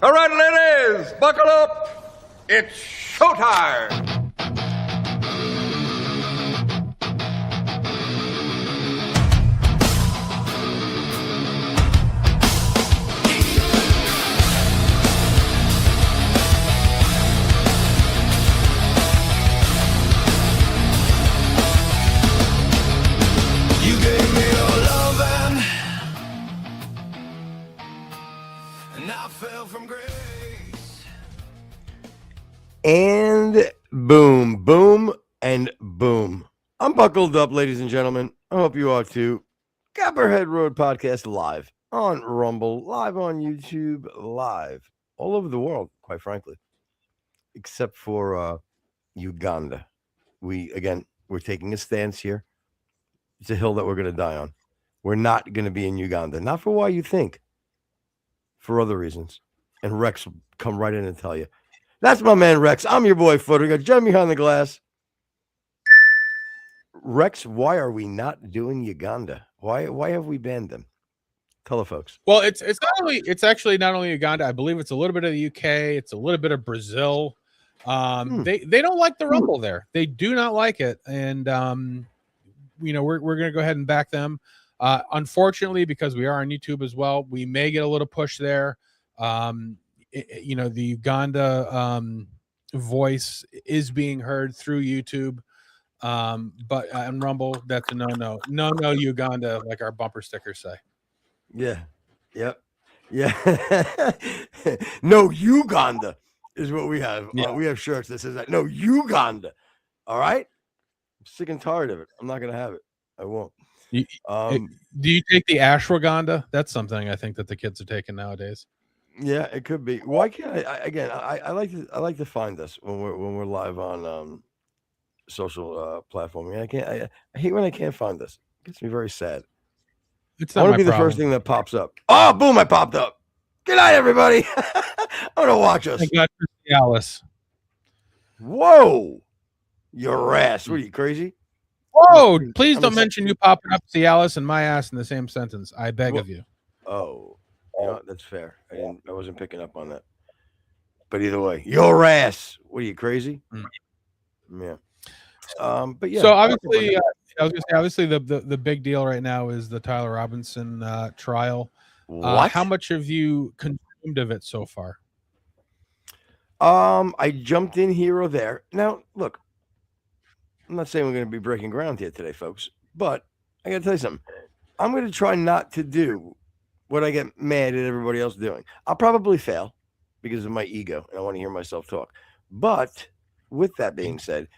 All right, ladies, buckle up. It's showtime. You gave me your loving, and I fell from grace. And boom, boom, and boom. I'm buckled up, ladies and gentlemen. I hope you are too. Copperhead Road Podcast live on Rumble, live on YouTube, live all over the world, quite frankly, except for Uganda. We're taking a stance here. It's a hill that we're going to die on. We're not going to be in Uganda. Not for why you think, for other reasons. And Rex will come right in and tell you. That's my man, Rex. I'm your boy, Footer. We got Jen behind the glass. Rex, why are we not doing Uganda? Why have we banned them? Tell the folks. Well, it's actually not only Uganda. I believe it's a little bit of the UK. It's a little bit of Brazil. They don't like the Rumble there. They do not like it, and we're going to go ahead and back them. Unfortunately, because we are on YouTube as well, we may get a little push there. The Uganda voice is being heard through YouTube. But on Rumble, that's a no Uganda, like our bumper stickers say. Yeah. Yep. Yeah. No Uganda is what we have. Yeah. We have shirts that says that. No Uganda. All right. I'm sick and tired of it. I'm not going to have it. I won't. Do you take the ashwagandha? That's something I think that the kids are taking nowadays. Yeah, it could be. Why can't I like to find us when we're live on social platform. I hate when I can't find this. It gets me very sad. It's I not want my to be problem. the first thing that pops up. Oh, boom! I popped up. Good night, everybody. I'm gonna watch us. I got Alice. Whoa, your ass! What are you crazy? Whoa! Please don't mention you popping up Cialis and my ass in the same sentence. I beg of you. Oh, that's fair. I wasn't picking up on that. But either way, your ass. What are you crazy? Yeah. But yeah. So obviously, I was going to say, obviously, the big deal right now is the Tyler Robinson trial. What? How much have you consumed of it so far? I jumped in here or there. Now, look, I'm not saying we're going to be breaking ground here today, folks, but I got to tell you something. I'm going to try not to do what I get mad at everybody else doing. I'll probably fail because of my ego, and I want to hear myself talk. But with that being said,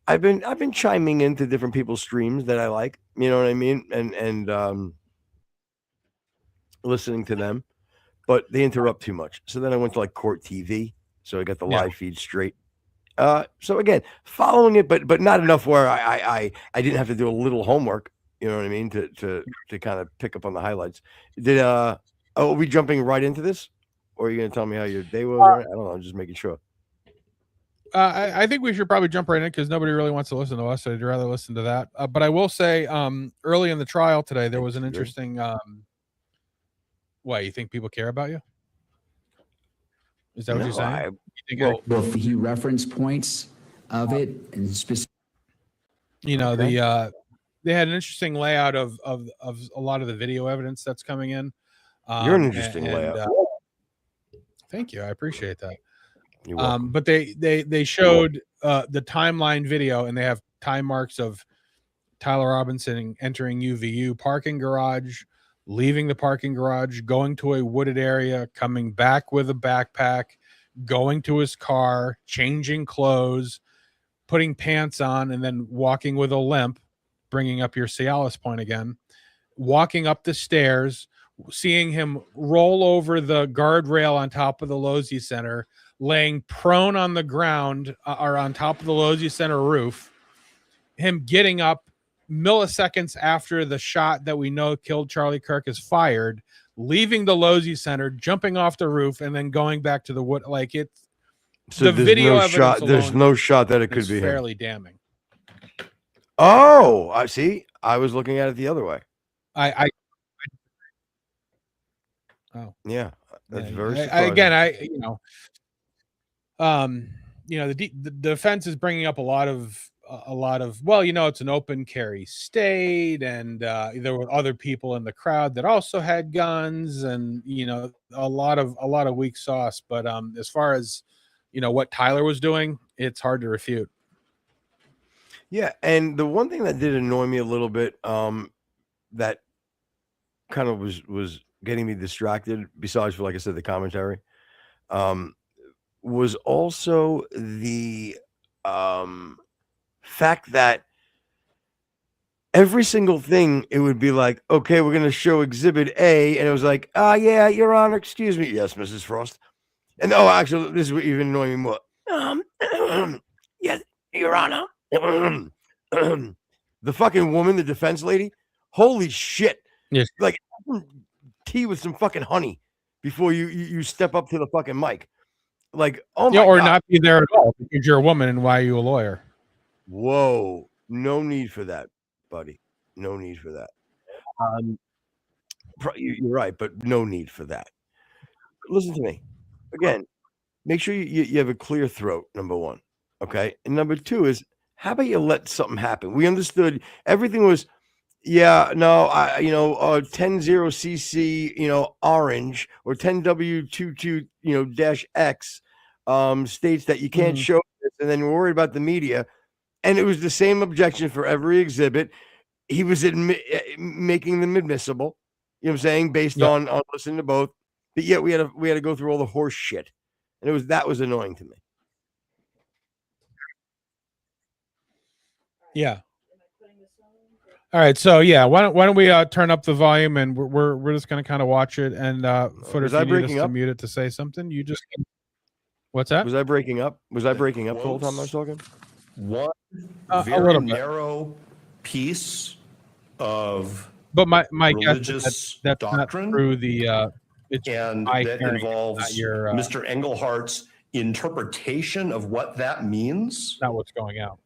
I've been chiming into different people's streams that I like, you know what I mean, and listening to them, but they interrupt too much. So then I went to like Court TV, so I got the live feed straight. So again, following it, but not enough where I didn't have to do a little homework, you know what I mean, to kind of pick up on the highlights. Are we jumping right into this, or are you going to tell me how your day was? I don't know. I'm just making sure. I think we should probably jump right in because nobody really wants to listen to us. So I'd rather listen to that. But I will say, early in the trial today, there was an interesting. Why, you think people care about you? Is that what you're saying? Well, he referenced points of it and specific. They had an interesting layout of a lot of the video evidence that's coming in. You're an interesting layout. Thank you. I appreciate that. You're welcome. But they showed the timeline video, and they have time marks of Tyler Robinson entering UVU parking garage, leaving the parking garage, going to a wooded area, coming back with a backpack, going to his car, changing clothes, putting pants on, and then walking with a limp, bringing up your Cialis point again, walking up the stairs, seeing him roll over the guardrail on top of the Losey Center, laying prone on the ground or on top of the Losey Center roof, him getting up milliseconds after the shot that we know killed Charlie Kirk is fired, leaving the Losey Center, jumping off the roof, and then going back to the wood. Like it's So the there's video no evidence shot. There's alone no shot that it could is be him. fairly damning. Oh, I see. I was looking at it the other way. Oh, Yeah. That's Yeah, very surprising. the defense is bringing up a lot of well, it's an open carry state, and there were other people in the crowd that also had guns, and a lot of weak sauce. But as far as what Tyler was doing, it's hard to refute. Yeah, and the one thing that did annoy me a little bit, that kind of was getting me distracted, besides for, like I said, the commentary, was also the fact that every single thing, it would be like, okay, we're going to show Exhibit A, and it was like, yeah, Your Honor, excuse me, yes, Mrs. Frost, and actually, this is what even annoying me more. Yes, Your Honor. The fucking woman, the defense lady, holy shit! Yes. Like tea with some fucking honey before you step up to the fucking mic. Like, oh my or God. not be there at all because you're a woman, and why are you a lawyer? Whoa, no need for that, buddy. No need for that. You're right, but no need for that. Listen to me. Again, make sure you have a clear throat, number one. Okay. And number two is, how about you let something happen? We understood everything was, yeah, no, 10-0cc, orange, or 10W22, dash X, states that you can't show this, and then we're worried about the media. And it was the same objection for every exhibit. He was making them admissible, you know what I'm saying, based on listening to both. But yet we had to go through all the horse shit. And that was annoying to me. Yeah. All right, so why don't we turn up the volume, and we're just gonna kind of watch it, and Footer, if you need us to mute it to say something, you just. What's that? Was I breaking up? Was I breaking up the whole time I was talking? One very narrow piece of but my religious guess that's doctrine, not through the and that involves Mr. Englehart's interpretation of what that means. Not what's going out.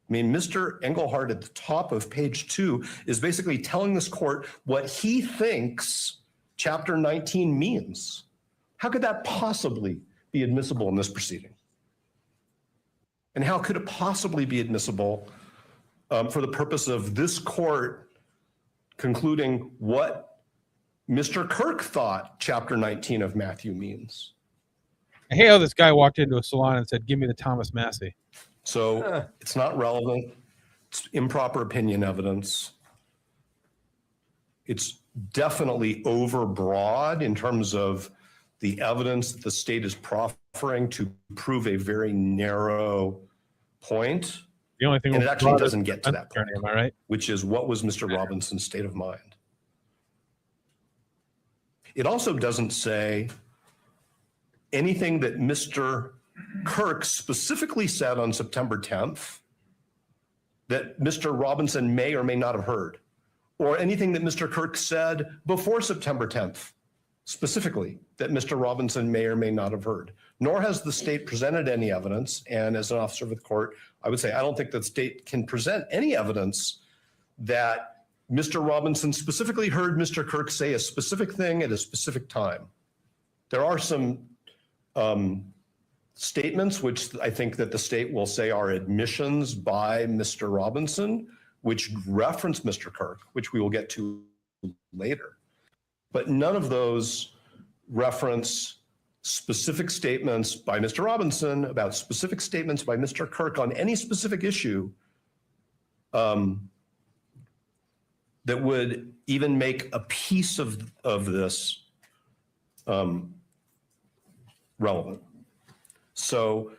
I mean, Mr. Engelhardt at the top of page 2 is basically telling this court what he thinks Chapter 19 means. How could that possibly be admissible in this proceeding? And how could it possibly be admissible for the purpose of this court concluding what Mr. Kirk thought Chapter 19 of Matthew means? Hey, this guy walked into a salon and said, "Give me the Thomas Massey." So it's not relevant. It's improper opinion evidence. It's definitely overbroad in terms of the evidence that the state is proffering to prove a very narrow point. The only thing, and it actually doesn't get to that point, am I right? Which is, what was Mr. Robinson's state of mind? It also doesn't say anything that Mr. Kirk specifically said on September 10th that Mr. Robinson may or may not have heard, or anything that Mr. Kirk said before September 10th specifically that Mr. Robinson may or may not have heard. Nor has the state presented any evidence. And as an officer of the court, I would say I don't think that the state can present any evidence that Mr. Robinson specifically heard Mr. Kirk say a specific thing at a specific time. There are some statements which I think that the state will say are admissions by Mr. Robinson, which reference Mr. Kirk, which we will get to later. But none of those reference specific statements by Mr. Robinson about specific statements by Mr. Kirk on any specific issue that would even make a piece of this relevant. So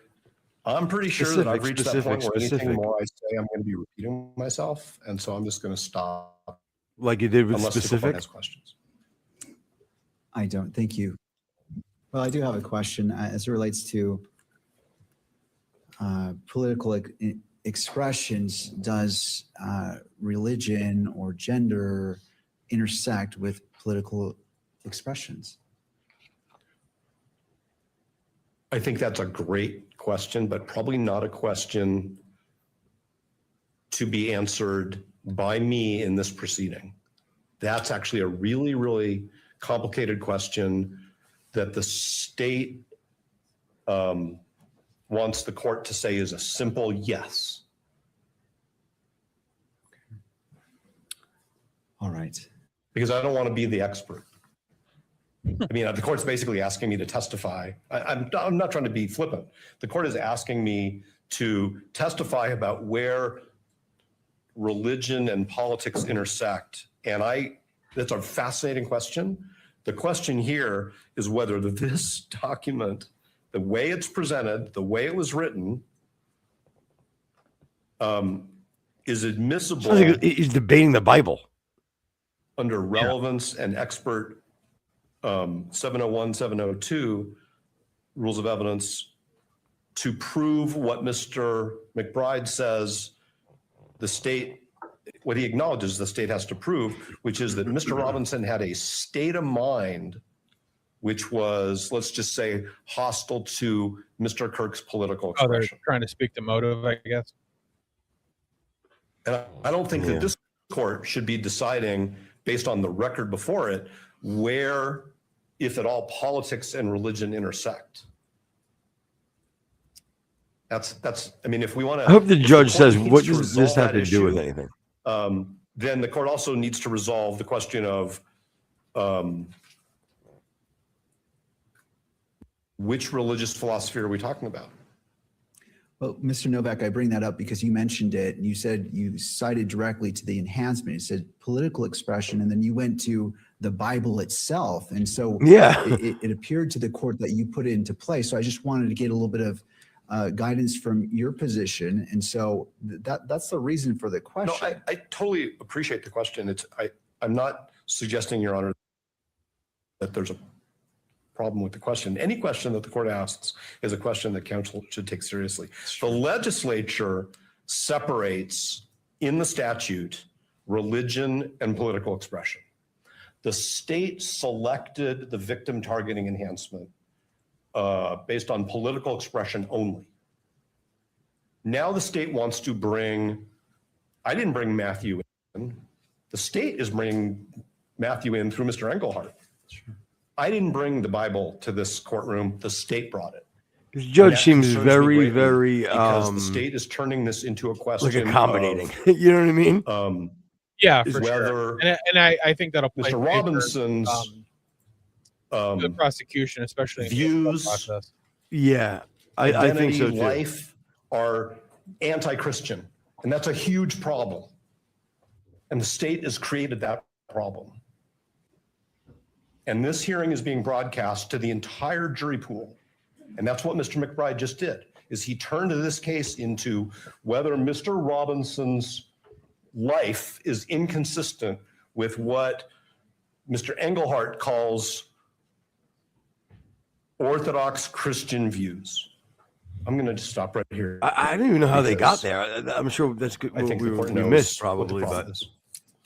I'm pretty sure that I've reached that point where anything more I say, I'm going to be repeating myself. And so I'm just going to stop. Like you did with unless specific? Has questions. I don't. Thank you. Well, I do have a question as it relates to political expressions. Does religion or gender intersect with political expressions? I think that's a great question, but probably not a question to be answered by me in this proceeding. That's actually a really, really complicated question that the state wants the court to say is a simple yes. All right. Because I don't want to be the expert. I mean, the court's basically asking me to testify. I'm not trying to be flippant. The court is asking me to testify about where religion and politics intersect. And that's a fascinating question. The question here is whether this document, the way it's presented, the way it was written, is admissible. Sounds like he's debating the Bible. Under relevance and expert 701, 702 rules of evidence to prove what Mr. McBride says the state, what he acknowledges the state has to prove, which is that Mr. Robinson had a state of mind which was, let's just say, hostile to Mr. Kirk's political expression. Oh, they're trying to speak to motive, I guess. And I don't think that this court should be deciding, based on the record before it, where, if at all, politics and religion intersect. That's. I mean, if we want to, I hope the judge says, what does this have to do with anything? Then the court also needs to resolve the question of which religious philosophy are we talking about? Well, Mr. Novak, I bring that up because you mentioned it and you said you cited directly to the enhancement. You said political expression, and then you went to the Bible itself. And so it appeared to the court that you put it into place. So I just wanted to get a little bit of guidance from your position. And so that's the reason for the question. No, I totally appreciate the question. I'm not suggesting, Your Honor, that there's a problem with the question. Any question that the court asks is a question that counsel should take seriously. The legislature separates in the statute religion and political expression. The state selected the victim targeting enhancement based on political expression only. Now the state wants to I didn't bring Matthew in. The state is bringing Matthew in through Mr. Engelhardt. Sure. I didn't bring the Bible to this courtroom. The state brought it. The judge seems very, very because the state is turning this into a question like accommodating. You know what I mean? Yeah, for sure. And I think that'll play Mr. Robinson's the prosecution, especially views, in the process. Yeah, I think so too. Life are anti-Christian, and that's a huge problem. And the state has created that problem. And this hearing is being broadcast to the entire jury pool. And that's what Mr. McBride just did, is he turned this case into whether Mr. Robinson's life is inconsistent with what Mr. Engelhardt calls Orthodox Christian views. I'm going to just stop right here. I don't even know how they got there. I'm sure that's good. I think we missed probably, but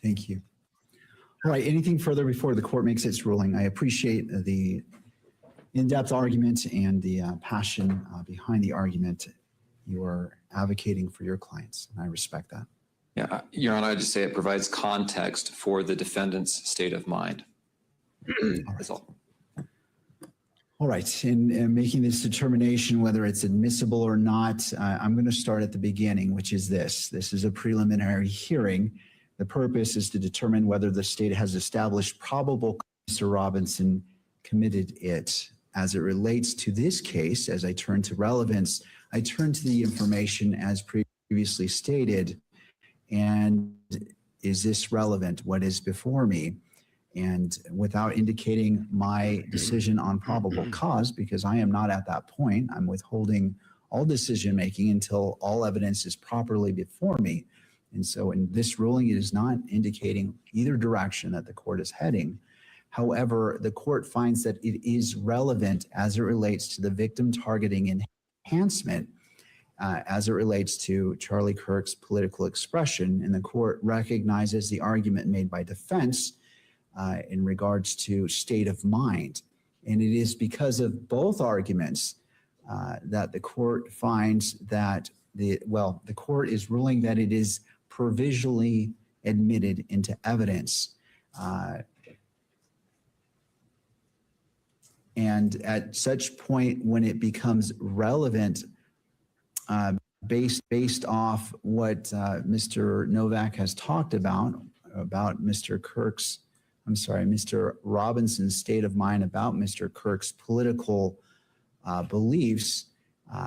Thank you. All right, anything further before the court makes its ruling? I appreciate the in-depth argument and the passion behind the argument. You are advocating for your clients, and I respect that. Yeah, Your Honor, I just say it provides context for the defendant's state of mind. That's all. All right, in making this determination whether it's admissible or not, I'm going to start at the beginning, which is this. This is a preliminary hearing. The purpose is to determine whether the state has established probable Mr. Robinson committed it. As it relates to this case, as I turn to relevance, I turn to the information as previously stated. And is this relevant? What is before me? And without indicating my decision on probable cause, because I am not at that point, I'm withholding all decision making until all evidence is properly before me. And so in this ruling, it is not indicating either direction that the court is heading. However, the court finds that it is relevant as it relates to the victim targeting enhancement, as it relates to Charlie Kirk's political expression. And the court recognizes the argument made by defense in regards to state of mind. And it is because of both arguments that the court finds that the court is ruling that it is provisionally admitted into evidence. And at such point, when it becomes relevant, based off what Mr. Novak has talked about Mr. Mr. Robinson's state of mind about Mr. Kirk's political beliefs,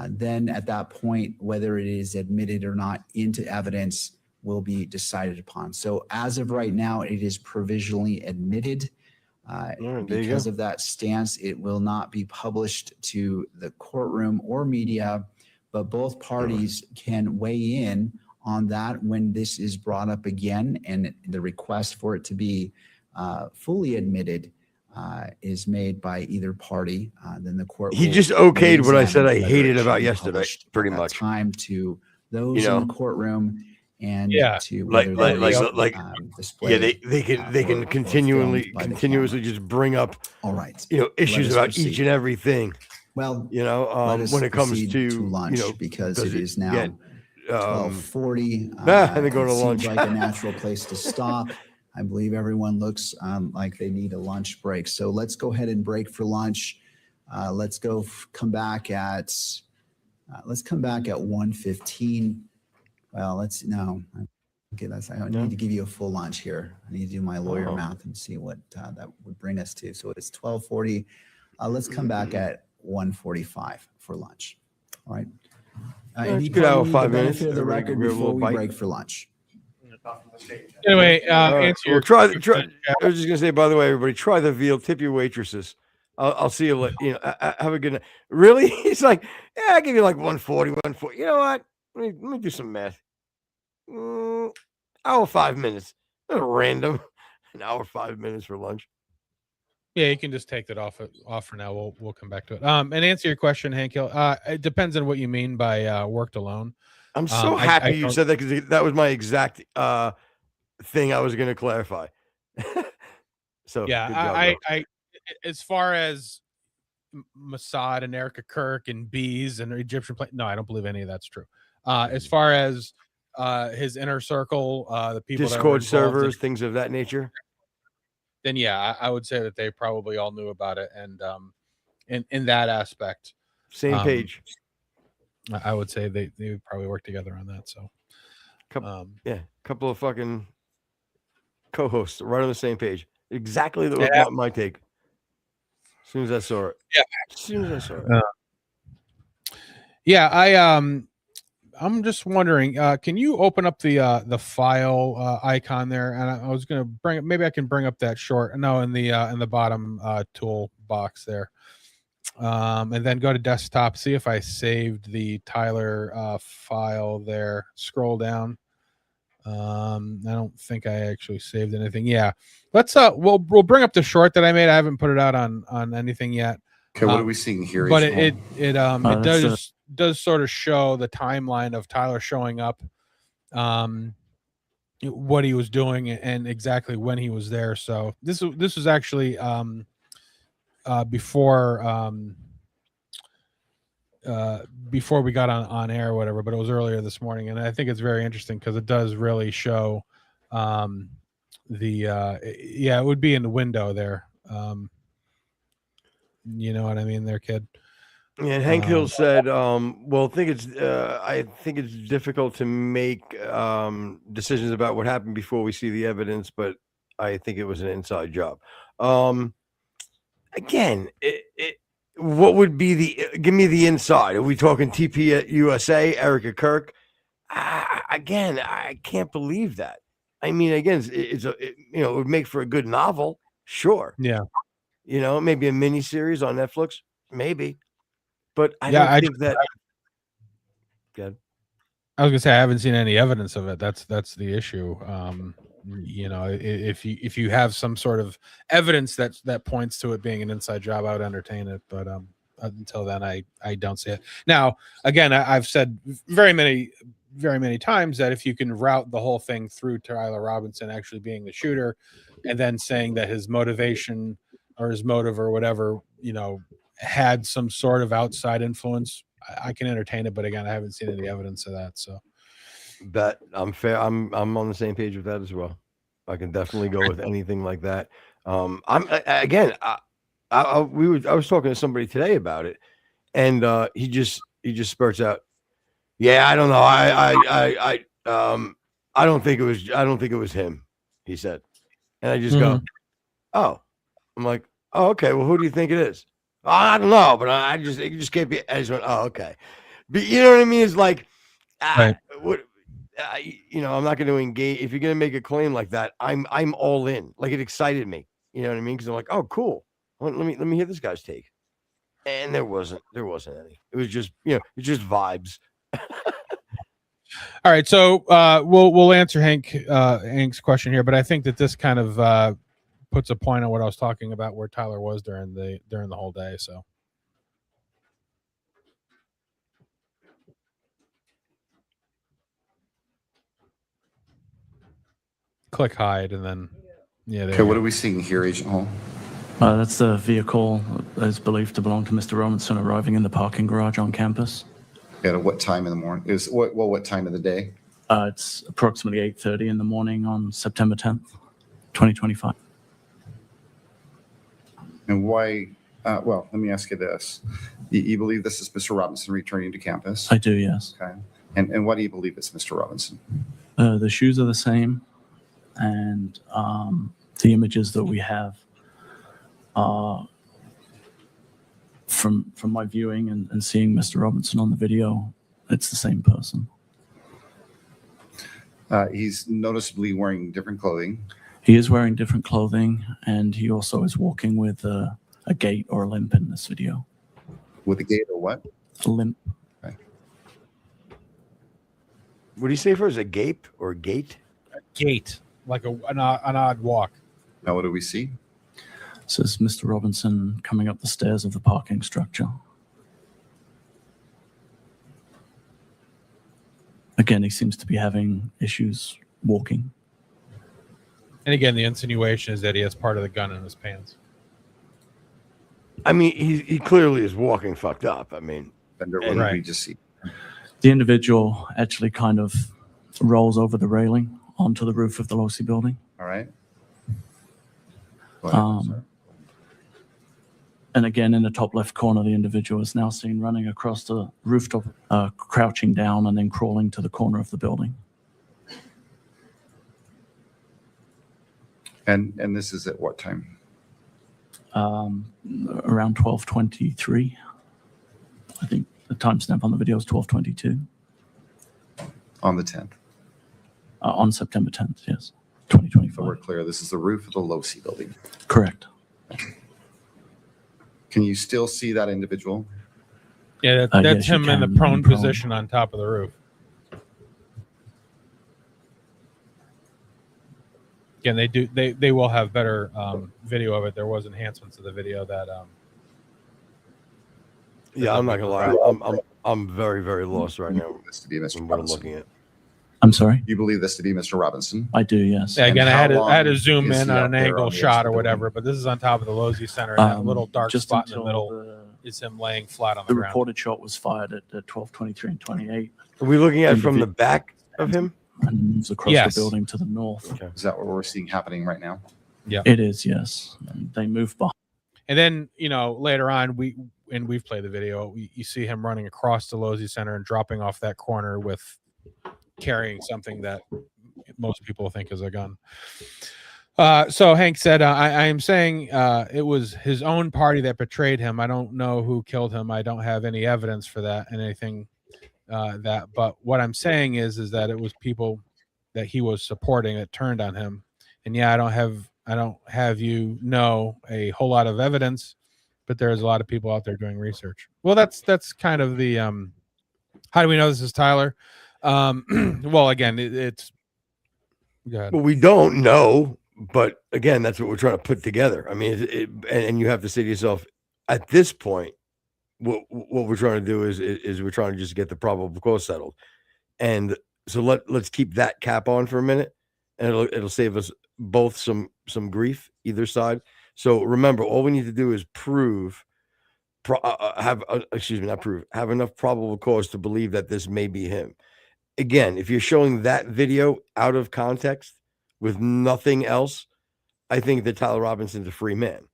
then at that point, whether it is admitted or not into evidence will be decided upon. So as of right now, it is provisionally admitted. Because of that stance, it will not be published to the courtroom or media, but both parties can weigh in on that when this is brought up again, and the request for it to be fully admitted is made by either party. Then the court. He will just okayed what I said I examine whether hated it should about be yesterday, published pretty at that much. time to those You know? in the courtroom and Yeah. to Like- whether like- that is, like- displayed. Yeah, they can or continually filmed by the continuously camera. just bring up All right. issues us about proceed. each and everything. Well, You know, let us when it comes proceed to lunch because does it is now get, 12:40. and then go to it lunch. seems like a natural place to stop. I believe everyone looks like they need a lunch break. So let's go ahead and break for lunch. Let's come back at 1:15. Well, okay, I need to give you a full lunch here. I need to do my lawyer math and see what that would bring us to. So it's 12:40. Let's come back at 1:45 for lunch. All right. Any good hour, party 5 the minutes. benefit of the Everybody record can grab a before little we bite. break for lunch? Anyway, All right, answer well, your try. question. I was just gonna say, by the way, everybody, try the veal. Tip your waitresses. I'll see you later. Have a good night. Really? He's like, yeah, I give you like 140, 140. You know what? Let me do some math. Hour 5 minutes. Random. An hour 5 minutes for lunch. Yeah, you can just take that off for now. We'll come back to it. And answer your question, Hank Hill. It depends on what you mean by worked alone. I'm so happy you said that because that was my exact thing I was going to clarify. So Yeah, good job, I as far as Mossad and Erica Kirk and bees and Egyptian plane, no, I don't believe any of that's true. As far as his inner circle, the people that were Discord involved servers, things of that nature. then yeah, I would say that they probably all knew about it, and in that aspect, Same page. I would say they would probably work together on that. So, Couple of fucking co-hosts right on the same page. Exactly my take. As soon as I saw it. Yeah. As soon as I saw it. I'm just wondering, can you open up the file icon there? And I was going to maybe I can bring up that short. No, in the bottom tool box there. And then go to desktop, see if I saved the Tyler file there. Scroll down. I don't think I actually saved anything. Yeah. Let's we'll bring up the short that I made. I haven't put it out on anything yet. Okay, what are we seeing here? But it does sort of show the timeline of Tyler showing up, what he was doing and exactly when he was there. So this was actually before we got on air or whatever, but it was earlier this morning, and I think it's very interesting because it does really show it would be in the window there. You know what I mean there, kid? Yeah, and Hank Hill said, I think it's difficult to make decisions about what happened before we see the evidence, but I think it was an inside job. Again, what would be give me the inside? Are we talking TP at USA, Erica Kirk? Again, I can't believe that. I mean, again, it would make for a good novel, sure. Yeah. Maybe a mini series on Netflix, maybe. But I don't think that. Good. I was gonna say I haven't seen any evidence of it. That's the issue. If you have some sort of evidence that points to it being an inside job, I would entertain it. But until then, I don't see it. Now, again, I've said very many times that if you can route the whole thing through Tyler Robinson actually being the shooter, and then saying that his motivation or his motive or whatever, had some sort of outside influence, I can entertain it. But again, I haven't seen any evidence of that. So that I'm fair. I'm on the same page with that as well. I can definitely go with anything like that. I was talking to somebody today about it, and he just spurts out, yeah, I don't know, I don't think it was him, he said. And I just go, oh. I'm like, oh, okay, well, who do you think it is? "Oh, I don't know, but it just can't be. I just went, oh, okay. But you know what I mean? It's like, Right. what, I'm not going to engage. If you're going to make a claim like that, I'm all in. Like, it excited me. You know what I mean? Because I'm like, oh, cool. Well, let me hear this guy's take. And there wasn't any. It was just, it's just vibes. All right, so we'll answer Hank's question here, but I think that this kind of puts a point on what I was talking about, where Tyler was during the whole day. So click hide, and then Okay, what are we seeing here, Agent Hall? That's the vehicle that is believed to belong to Mr. Robinson arriving in the parking garage on campus. At what time in the morning? What time of the day? It's approximately 8:30 in the morning on September 10th, 2025. And why? Well, let me ask you this: you believe this is Mr. Robinson returning to campus? I do, yes. Okay. And why do you believe it's Mr. Robinson? The shoes are the same, and the images that we have are from my viewing and seeing Mr. Robinson on the video. It's the same person. He's noticeably wearing different clothing. He is wearing different clothing, and he also is walking with a gait or a limp in this video. With a gait or what? A limp. Okay. What do you say first? A gape or gate? gait, like an odd walk. Now, what do we see? It says Mr. Robinson coming up the stairs of the parking structure. Again, he seems to be having issues walking. And again, the insinuation is that he has part of the gun in his pants. I mean, he clearly is walking fucked up. I mean, And what did we just see? The individual actually kind of rolls over the railing onto the roof of the Losi building. All right. Go ahead, sir. And again, in the top left corner, the individual is now seen running across the rooftop, crouching down and then crawling to the corner of the building. And this is at what time? Around 12:23. I think the timestamp on the video is 12:22. On the 10th. On September 10th, yes, So 2025. we're clear. This is the roof of the Losi building. Correct. Can you still see that individual? Yeah, that's yes, you him in the can, prone prone. position on top of the roof. Again, they will have better video of it. There was enhancements of the video that yeah, I'm not gonna lie. I'm very, very lost right You now believe this to be Mr. from what I'm Robinson? looking at. I'm sorry. You believe this to be Mr. Robinson? I do, yes. yeah, again, And I had how to, I had to long zoom is in he on out an there angle on the edge shot of or the whatever, but this is on top of the Losi Center, and that little dark Just spot in the until middle is him laying flat on the The ground. reported shot was fired at 12:23 and 28, Are we looking at from the back of him? and moves across Yes. the building to the north. Okay. Is that what we're seeing happening right now? It is, yes. And they move behind. And then, later on, we've played the video. You see him running across the Losi Center and dropping off that corner with carrying something that most people think is a gun. So Hank said, I am saying it was his own party that betrayed him. I don't know who killed him. I don't have any evidence for that and anything but what I'm saying is that it was people that he was supporting that turned on him. And yeah, I don't have a whole lot of evidence, but there's a lot of people out there doing research. Well, that's kind of the how do we know this is Tyler? Well, again, it's go ahead. Well, we don't know, but again, that's what we're trying to put together. I mean, and you have to say to yourself, at this point, what we're trying to do is we're trying to just get the probable cause settled, and so let's keep that cap on for a minute, and it'll save us both some grief either side. So remember, all we need to do is have enough probable cause to believe that this may be him. Again, if you're showing that video out of context with nothing else, I think that Tyler Robinson's a free man.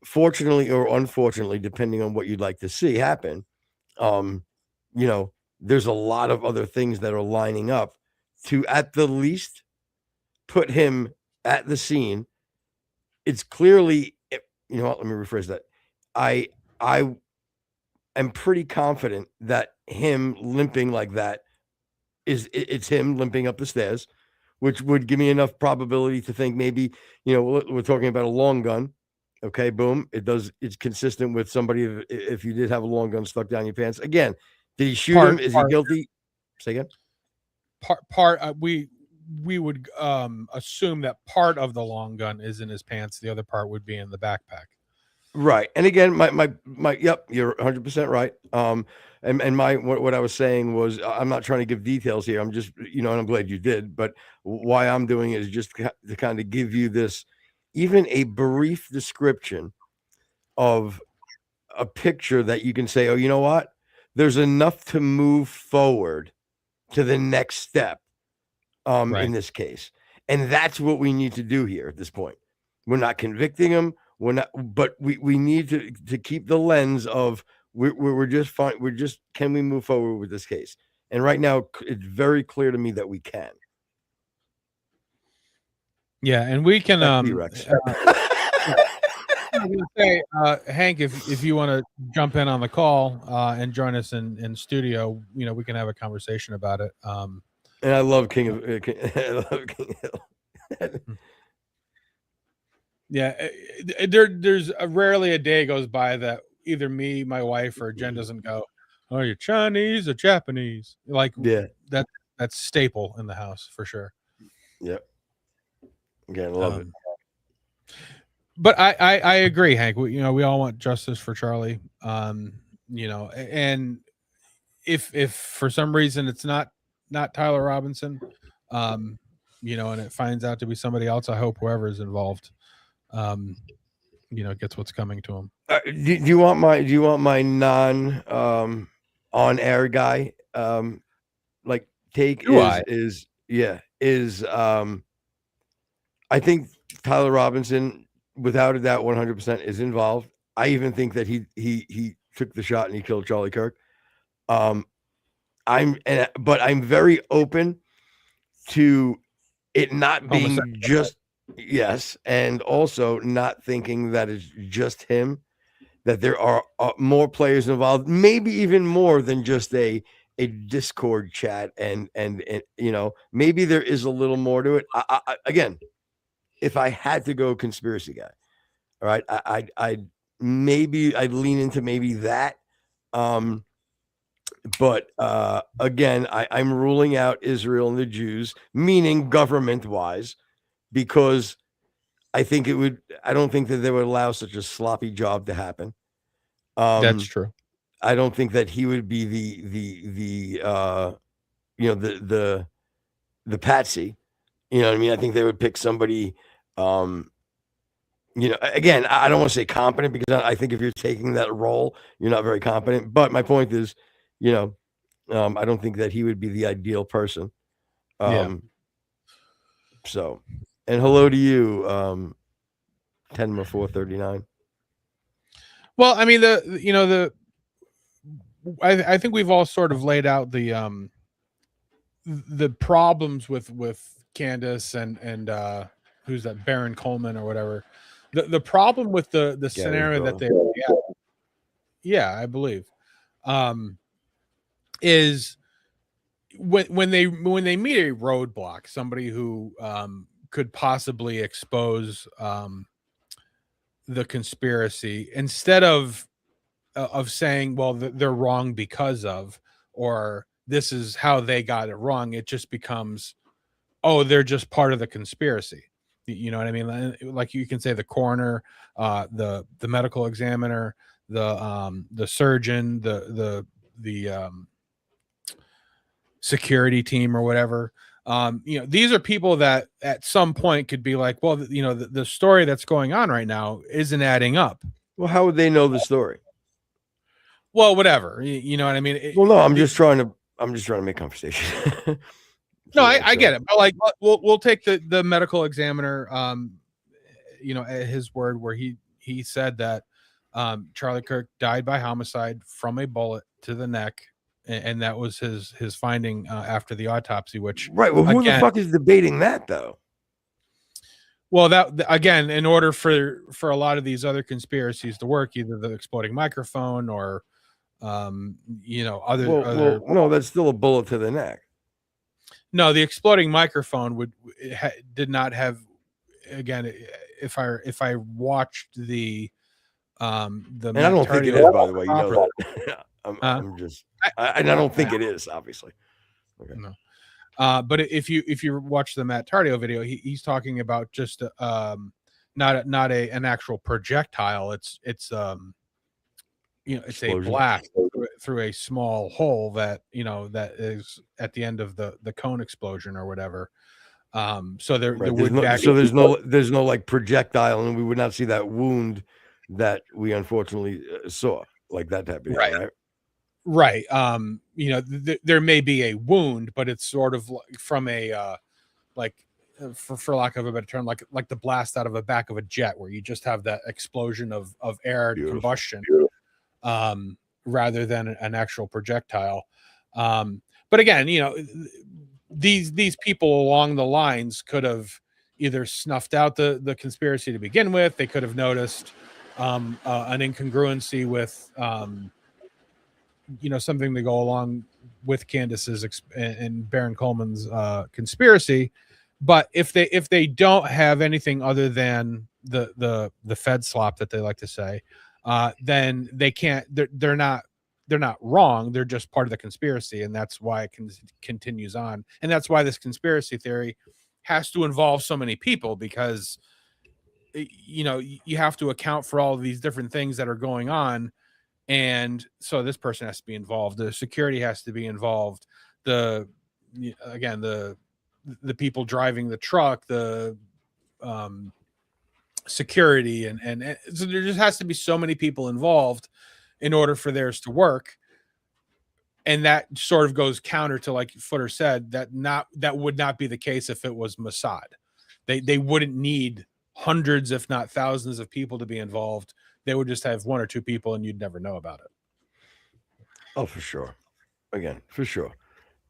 fortunately or unfortunately, depending on what you'd like to see happen, there's a lot of other things that are lining up to at the least put him at the scene. It's clearly, you know what, let me rephrase that. I am pretty confident that him limping like that it's him limping up the stairs, which would give me enough probability to think maybe, we're talking about a long gun. Okay, boom. It's consistent with somebody if you did have a long gun stuck down your pants. Again, did he shoot him? Is he guilty? Say again. We would assume that part of the long gun is in his pants. The other part would be in the backpack. Right. And again, my yep, you're 100% right. And what I was saying was I'm not trying to give details here. I'm just, and I'm glad you did, but why I'm doing it is just to kind of give you this, even a brief description of a picture that you can say, oh, you know what? There's enough to move forward to the next step in this case. And that's what we need to do here at this point. We're not convicting him. We're not, but we need to keep the lens of we're just fine. Can we move forward with this case? And right now it's very clear to me that we can. Yeah, and we can say, Hank, if you want to jump in on the call and join us in studio, we can have a conversation about it. And I love King Hill. Yeah, there's rarely a day goes by that either me, my wife, or Jen doesn't go, "Oh, you're Chinese or Japanese?" Like, yeah, that's staple in the house for sure. Yep. Again, love it. But I agree, Hank. We all want justice for Charlie. And if for some reason it's not Tyler Robinson, and it finds out to be somebody else, I hope whoever is involved, gets what's coming to him. Do you want my non on air guy take? I think Tyler Robinson, without a doubt, 100% is involved. I even think that he took the shot and he killed Charlie Kirk. But I'm very open to it not being just and also not thinking that it's just him. That there are more players involved, maybe even more than just a Discord chat, and maybe there is a little more to it. Again, if I had to go conspiracy guy, all right, I'd lean into maybe that. But again, I'm ruling out Israel and the Jews, meaning government wise, because I don't think that they would allow such a sloppy job to happen. That's true. I don't think that he would be the patsy. You know what I mean? I think they would pick somebody, again, I don't want to say competent, because I think if you're taking that role, you're not very competent. But my point is, I don't think that he would be the ideal person. So, and hello to you, 10-439. Well, I mean, I think we've all sort of laid out the problems with Candace and who's that, Baron Coleman or whatever. The problem with the scenario that they I believe is when they meet a roadblock, somebody who could possibly expose the conspiracy, instead of saying, well, they're wrong because of, or this is how they got it wrong, it just becomes, oh, they're just part of the conspiracy. You know what I mean? Like, you can say the coroner, the medical examiner, the surgeon, the security team or whatever. These are people that at some point could be like, well, the story that's going on right now isn't adding up. Well, how would they know the story? Well, whatever. You know what I mean? No, I'm just trying to make conversation. No, I get it. But like, we'll take the medical examiner, at his word, where he he said that Charlie Kirk died by homicide from a bullet to the neck, and that was his finding after the autopsy. Which Right. Well, who the again, fuck is debating that though? well, that again, in order for a lot of these other conspiracies to work, either the exploding microphone or other Well, no, that's still a bullet to the neck. no, the exploding microphone did not have. Again, if I watched the And I don't think it is, by the way. You know that. I don't think it is, obviously. Okay. No. But if you watch the Matt Tardio video, he's talking about just not an actual projectile. It's it's a blast through a small hole that that is at the end of the cone explosion or whatever. So there would there's no like projectile, and we would not see that wound that we unfortunately saw, like that type of thing, right? There may be a wound, but it's sort of like from a for lack of a better term, like the blast out of the back of a jet, where you just have that explosion of air and combustion, rather than an actual projectile. But again, these people along the lines could have either snuffed out the conspiracy to begin with. They could have noticed an incongruency with something to go along with Candace's and Baron Coleman's conspiracy. But if they don't have anything other than the Fed slop that they like to say, then they can't. They're not wrong. They're just part of the conspiracy, and that's why it continues on. And that's why this conspiracy theory has to involve so many people, because you have to account for all of these different things that are going on. And so this person has to be involved. The security has to be involved. The people driving the truck, the security, and so there just has to be so many people involved in order for theirs to work. And that sort of goes counter to, like Footer said, that would not be the case if it was Mossad. They wouldn't need hundreds, if not thousands, of people to be involved. They would just have one or two people, and you'd never know about it. Oh, for sure. Again, for sure.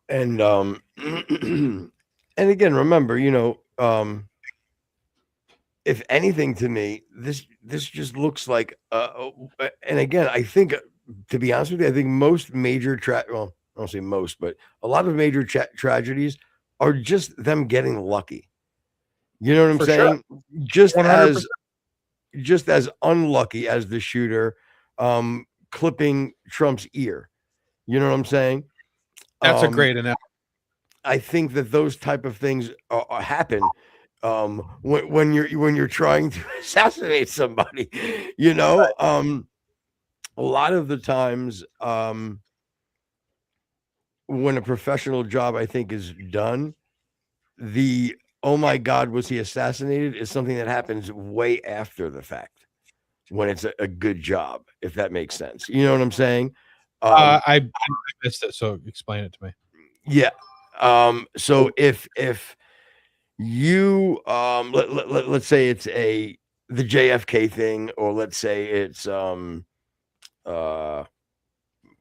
And and again, remember, if anything, to me, this just looks like and again, I think, to be honest with you, I think most major I don't say most, but a lot of major tragedies are just them getting lucky. You know what I'm saying? Sure. Just as unlucky as the shooter clipping Trump's ear. You know what I'm saying? That's a great analogy. I think that those type of things happen when you're trying to assassinate somebody. Right. A lot of the times when a professional job, I think, is done, the "oh my God, was he assassinated?" is something that happens way after the fact, when it's a good job, if that makes sense. You know what I'm saying? I missed it, so explain it to me. Yeah. So if you let's say it's the JFK thing, or let's say it's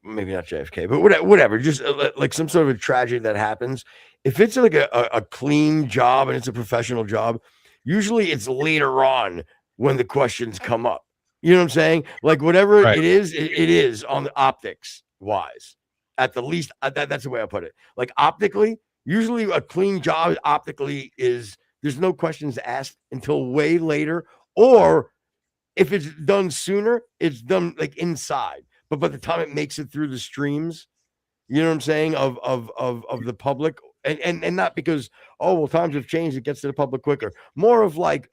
maybe not JFK, but whatever, just like some sort of a tragedy that happens. If it's like a clean job and it's a professional job, usually it's later on when the questions come up. You know what I'm saying? Like whatever it is on the optics wise, at the least, that's the way I put it. Like optically, usually a clean job optically there's no questions asked until way later, or if it's done sooner, it's done like inside. But by the time it makes it through the streams, you know what I'm saying, of the public, and not because, oh well, times have changed, it gets to the public quicker. More of like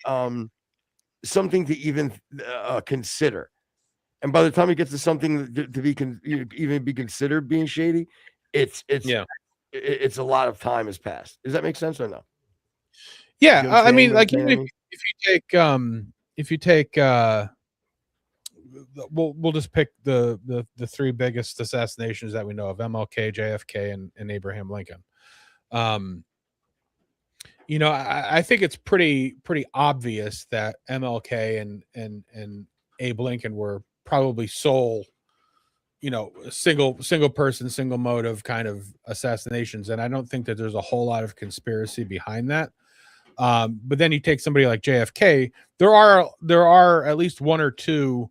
something to even consider. And by the time it gets to something to be even be considered being shady, it's a lot of time has passed. Does that make sense or no? Yeah, you know I mean, like if you take we'll just pick the three biggest assassinations that we know of: MLK, JFK, and Abraham Lincoln. I think it's pretty obvious that MLK and Abe Lincoln were probably sole, single person, single motive kind of assassinations. And I don't think that there's a whole lot of conspiracy behind that. But then you take somebody like JFK, there are at least one or two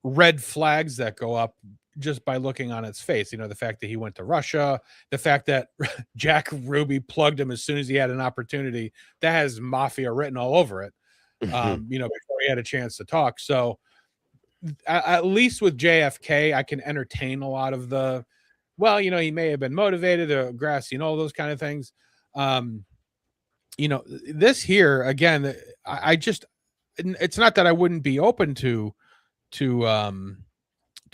red flags that go up just by looking on its face. The fact that he went to Russia, the fact that Jack Ruby plugged him as soon as he had an opportunity, that has mafia written all over it. Before he had a chance to talk. So at least with JFK, I can entertain a lot of the, he may have been motivated or grassy and all those kind of things. This here again, I just, it's not that I wouldn't be open to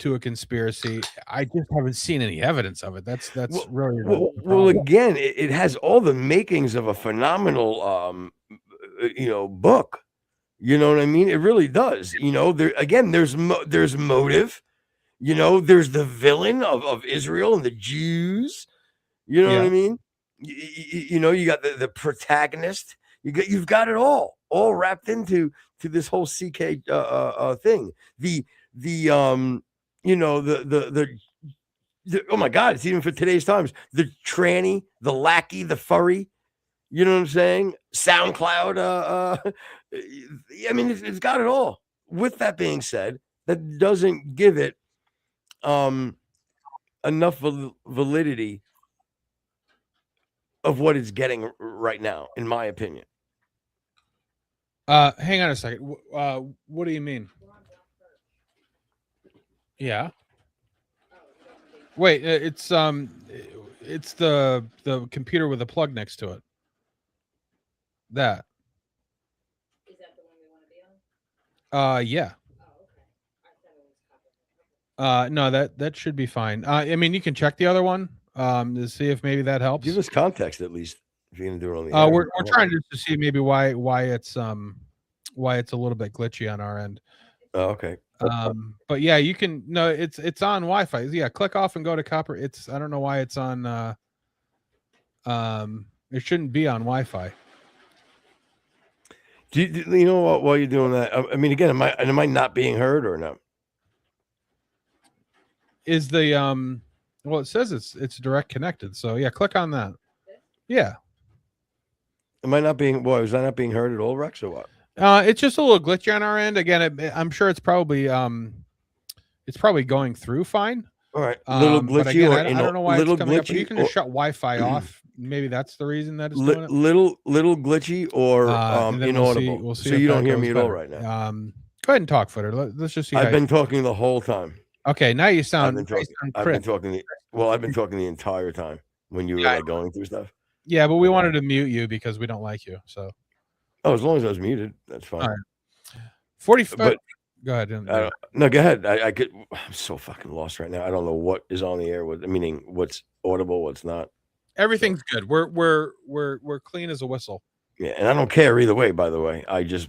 a conspiracy. I just haven't seen any evidence of it. That's really well again, it has all the makings of a phenomenal book. You know what I mean? It really does. There's motive. There's the villain of Israel and the Jews. You know what I mean? You got the protagonist. You've got it all wrapped into this whole CK thing. Oh my God, it's even for today's times. The tranny, the lackey, the furry. You know what I'm saying? SoundCloud. It's got it all. With that being said, that doesn't give it enough validity of what it's getting right now, in my opinion. Hang on a second. What do you mean? Yeah. Wait, it's the computer with a plug next to it. That. Is that the one we want to be on? Yeah. Oh, okay. I thought it was copper. No, that should be fine. You can check the other one to see if maybe that helps. Give us context at least if you're gonna do it on the air. We're trying just to see maybe why it's a little bit glitchy on our end. Oh, okay. But yeah, you can it's on Wi-Fi. Yeah, click off and go to copper. I don't know why it's on it shouldn't be on Wi-Fi. Do you know what? While you're doing that, again, am I not being heard or no? Is the well, it says it's direct connected. So yeah, click on that. Yeah. Am I not being? Boy, was I not being heard at all, Rex, or what? It's just a little glitchy on our end. Again, I'm sure it's probably going through fine. All right, little glitchy. Again, I don't know why it's coming up. But you can just shut Wi-Fi off. Maybe that's the reason that it's doing it. Little glitchy or inaudible. We'll see so you don't hear me at all right now. Go ahead and talk, Footer. Let's just see. I've been talking the whole time. Okay, now you sound. I've been talking the entire time when you were going through stuff. Yeah, but we wanted to mute you because we don't like you. So. Oh, as long as I was muted, that's fine. All right. 45. But, go ahead. No, go ahead. I'm so fucking lost right now. I don't know what is on the air. Meaning what's audible, what's not. Everything's good. We're clean as a whistle. Yeah, and I don't care either way. By the way, I just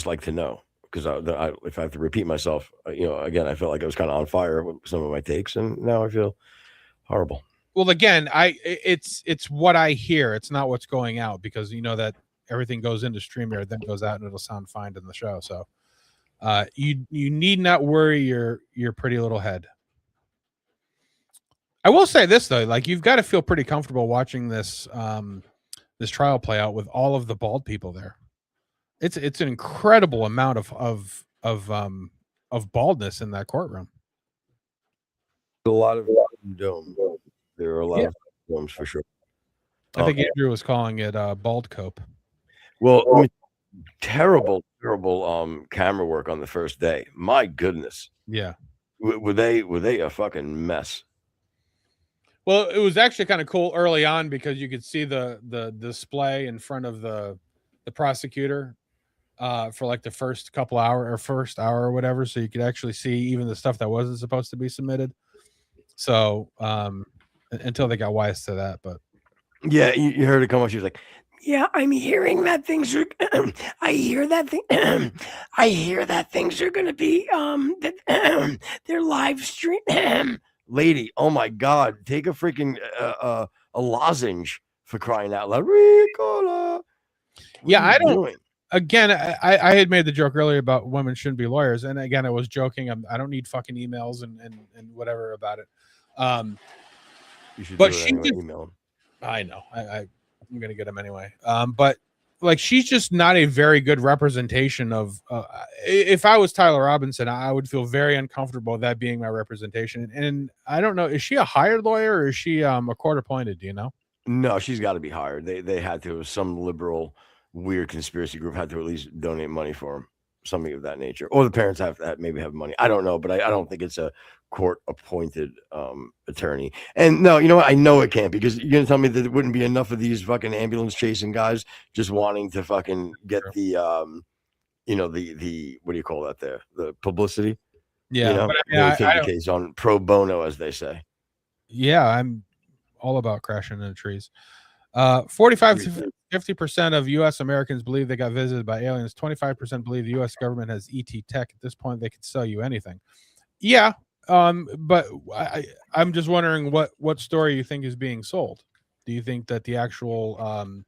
like to know because if I have to repeat myself, again, I felt like I was kind of on fire with some of my takes, and now I feel horrible. Well, again, it's what I hear. It's not what's going out because that everything goes into StreamYard, then goes out, and it'll sound fine in the show. So, you need not worry your pretty little head. I will say this though, like you've got to feel pretty comfortable watching this this trial play out with all of the bald people there. It's an incredible amount of baldness in that courtroom. A lot of dome. There are a lot of domes for sure. I think Andrew was calling it bald cope. Well, terrible camera work on the first day. My goodness. Yeah. Were they a fucking mess? Well, it was actually kind of cool early on because you could see the display in front of the prosecutor for like the first hour or whatever. So you could actually see even the stuff that wasn't supposed to be submitted. So until they got wise to that, but yeah, you heard it come on. She was like, "Yeah, I'm hearing that things are. I hear that thing. I hear that things are going to be they're live stream." Lady, oh my God, take a freaking a lozenge for crying out loud. Ricola. Yeah, I don't. again, I had made the joke earlier about women shouldn't be lawyers, and again, I was joking. I don't need fucking emails and whatever about it. You should But do it she anyway. just, Email him. I know, I'm gonna get them anyway. But like, she's just not a very good representation of. If I was Tyler Robinson, I would feel very uncomfortable with that being my representation. And I don't know, is she a hired lawyer or is she a court appointed? Do you know? No, she's got to be hired. They had to. Some liberal, weird conspiracy group had to at least donate money for him, something of that nature, or the parents have maybe have money. I don't know, but I don't think it's a court appointed attorney. And no, you know what? I know it can't, because you're gonna tell me that it wouldn't be enough of these fucking ambulance chasing guys just wanting to fucking get the the what do you call that there? The publicity. Yeah, You know, but they take the case on pro bono, as they say. yeah, I'm all about crashing in the trees. 45 to 50% of U.S. Americans believe they got visited by aliens. 25% believe the U.S. government has ET tech. At this point, they could sell you anything. Yeah, but I'm just wondering what story you think is being sold. Do you think that the actual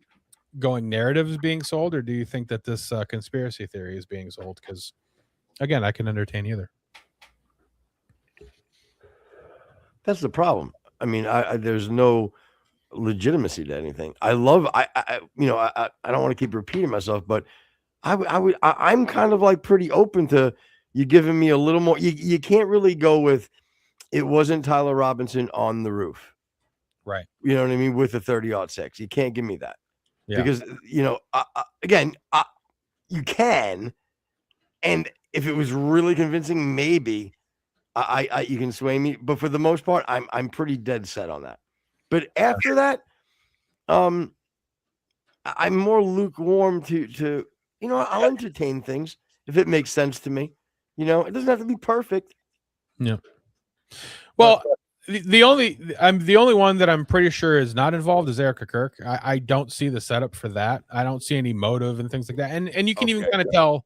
going narrative is being sold, or do you think that this conspiracy theory is being sold? Because again, I can entertain either. That's the problem. I mean, there's no legitimacy to anything. I don't want to keep repeating myself, but I'm kind of like pretty open to you giving me a little more. You can't really go with it wasn't Tyler Robinson on the roof, right? You know what I mean, with the 30-06. You can't give me that, because again, you can, and if it was really convincing, maybe I you can sway me, but for the most part, I'm pretty dead set on that. But after that, I'm more lukewarm to I'll entertain things if it makes sense to me. It doesn't have to be perfect. Yeah. Well, the only one that I'm pretty sure is not involved is Erica Kirk. I don't see the setup for that. I don't see any motive and things like that. And you can even kind of tell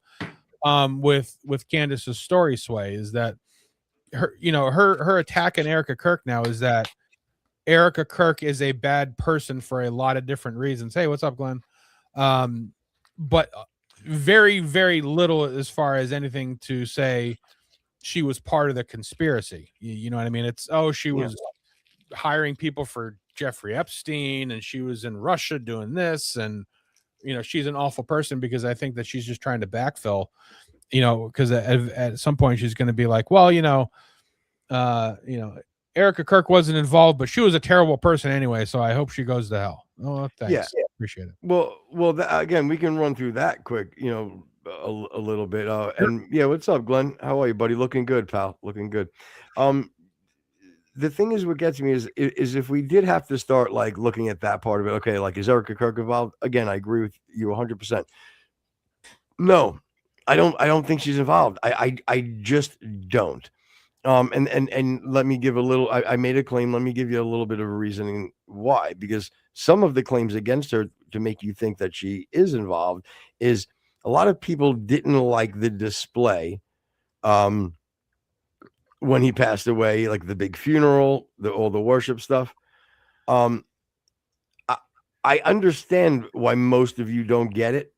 with Candace's story sway is that her attack on Erica Kirk now is that Erica Kirk is a bad person for a lot of different reasons. Hey, what's up, Glenn? But very, very little as far as anything to say she was part of the conspiracy. You know what I mean? It's, she was hiring people for Jeffrey Epstein, and she was in Russia doing this, and she's an awful person, because I think that she's just trying to backfill, because at some point she's going to be like, well, Erica Kirk wasn't involved, but she was a terrible person anyway, so I hope she goes to hell. Oh, thanks. Yeah. Appreciate it. Well, again, we can run through that quick, a little bit. And yeah, what's up, Glenn? How are you, buddy? Looking good, pal. Looking good. The thing is, what gets me is if we did have to start like looking at that part of it. Okay, like, is Erica Kirk involved? Again, I agree with you 100%. No, I don't think she's involved. I just don't. And let me give a little. I made a claim. Let me give you a little bit of a reasoning why. Because some of the claims against her to make you think that she is involved is a lot of people didn't like the display when he passed away, like the big funeral, all the worship stuff. I understand why most of you don't get it,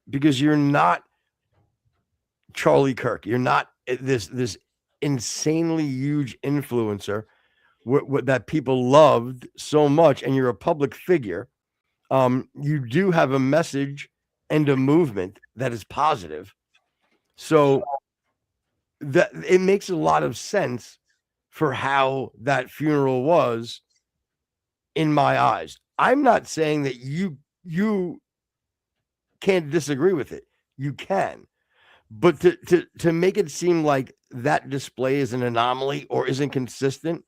because you're not Charlie Kirk. You're not this insanely huge influencer that people loved so much, and you're a public figure. You do have a message and a movement that is positive, so that it makes a lot of sense for how that funeral was in my eyes. I'm not saying that you can't disagree with it. You can. But to make it seem like that display is an anomaly or isn't consistent,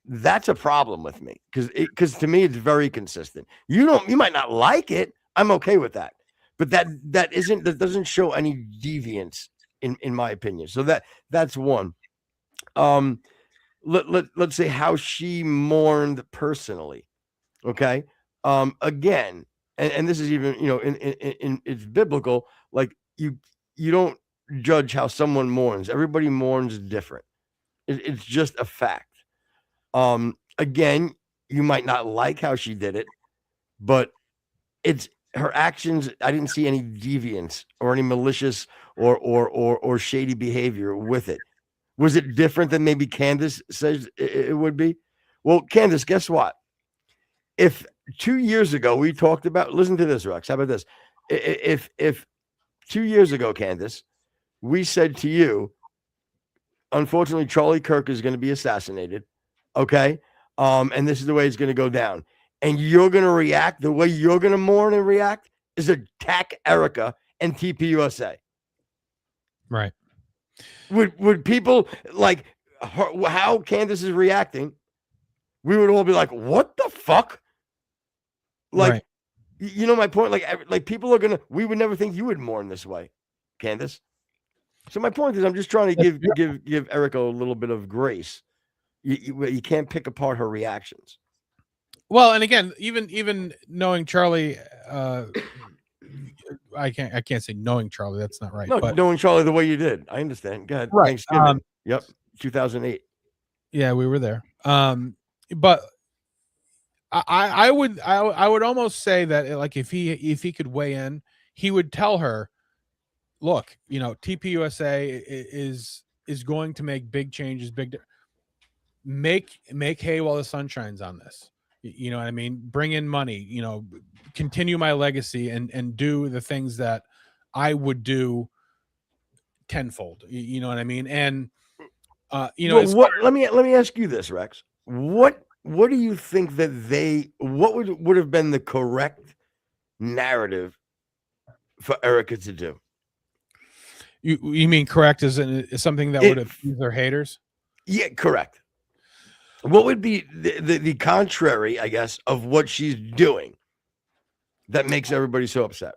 that's a problem with me, because to me it's very consistent. You might not like it. I'm okay with that, but that doesn't show any deviance in my opinion. So that's one. Let's say how she mourned personally. Okay. Again, and this is even in it's biblical. Like, you don't judge how someone mourns. Everybody mourns different. It's just a fact. Again, you might not like how she did it, but it's her actions, I didn't see any deviance or any malicious or shady behavior with it. Was it different than maybe Candace says it would be? Well, Candace, guess what? If 2 years ago we talked about, listen to this, Rex. How about this? If 2 years ago, Candace, we said to you, unfortunately, Charlie Kirk is going to be assassinated. Okay. And this is the way it's going to go down. And you're going to react, the way you're going to mourn and react is attack Erica and TPUSA. Right. Would people like how Candace is reacting? We would all be like, what the fuck? Like, right. You know my point? Like people are going to, we would never think you would mourn this way, Candace. So my point is, I'm just trying to give Erica a little bit of grace. You can't pick apart her reactions. Well, and again, even knowing Charlie, I can't say knowing Charlie. That's not right. No, but knowing Charlie the way you did, I understand. Go ahead. Right. Thanksgiving. Yep. 2008. Yeah, we were there. But I would almost say that like if he could weigh in, he would tell her, look, TPUSA is going to make big changes, make hay while the sun shines on this. You know what I mean? Bring in money, continue my legacy and do the things that I would do tenfold. You know what I mean? And let me ask you this, Rex. What do you think that what would have been the correct narrative for Erica to do? You mean correct is something that would appease their haters? Yeah, correct. What would be the contrary, I guess, of what she's doing that makes everybody so upset?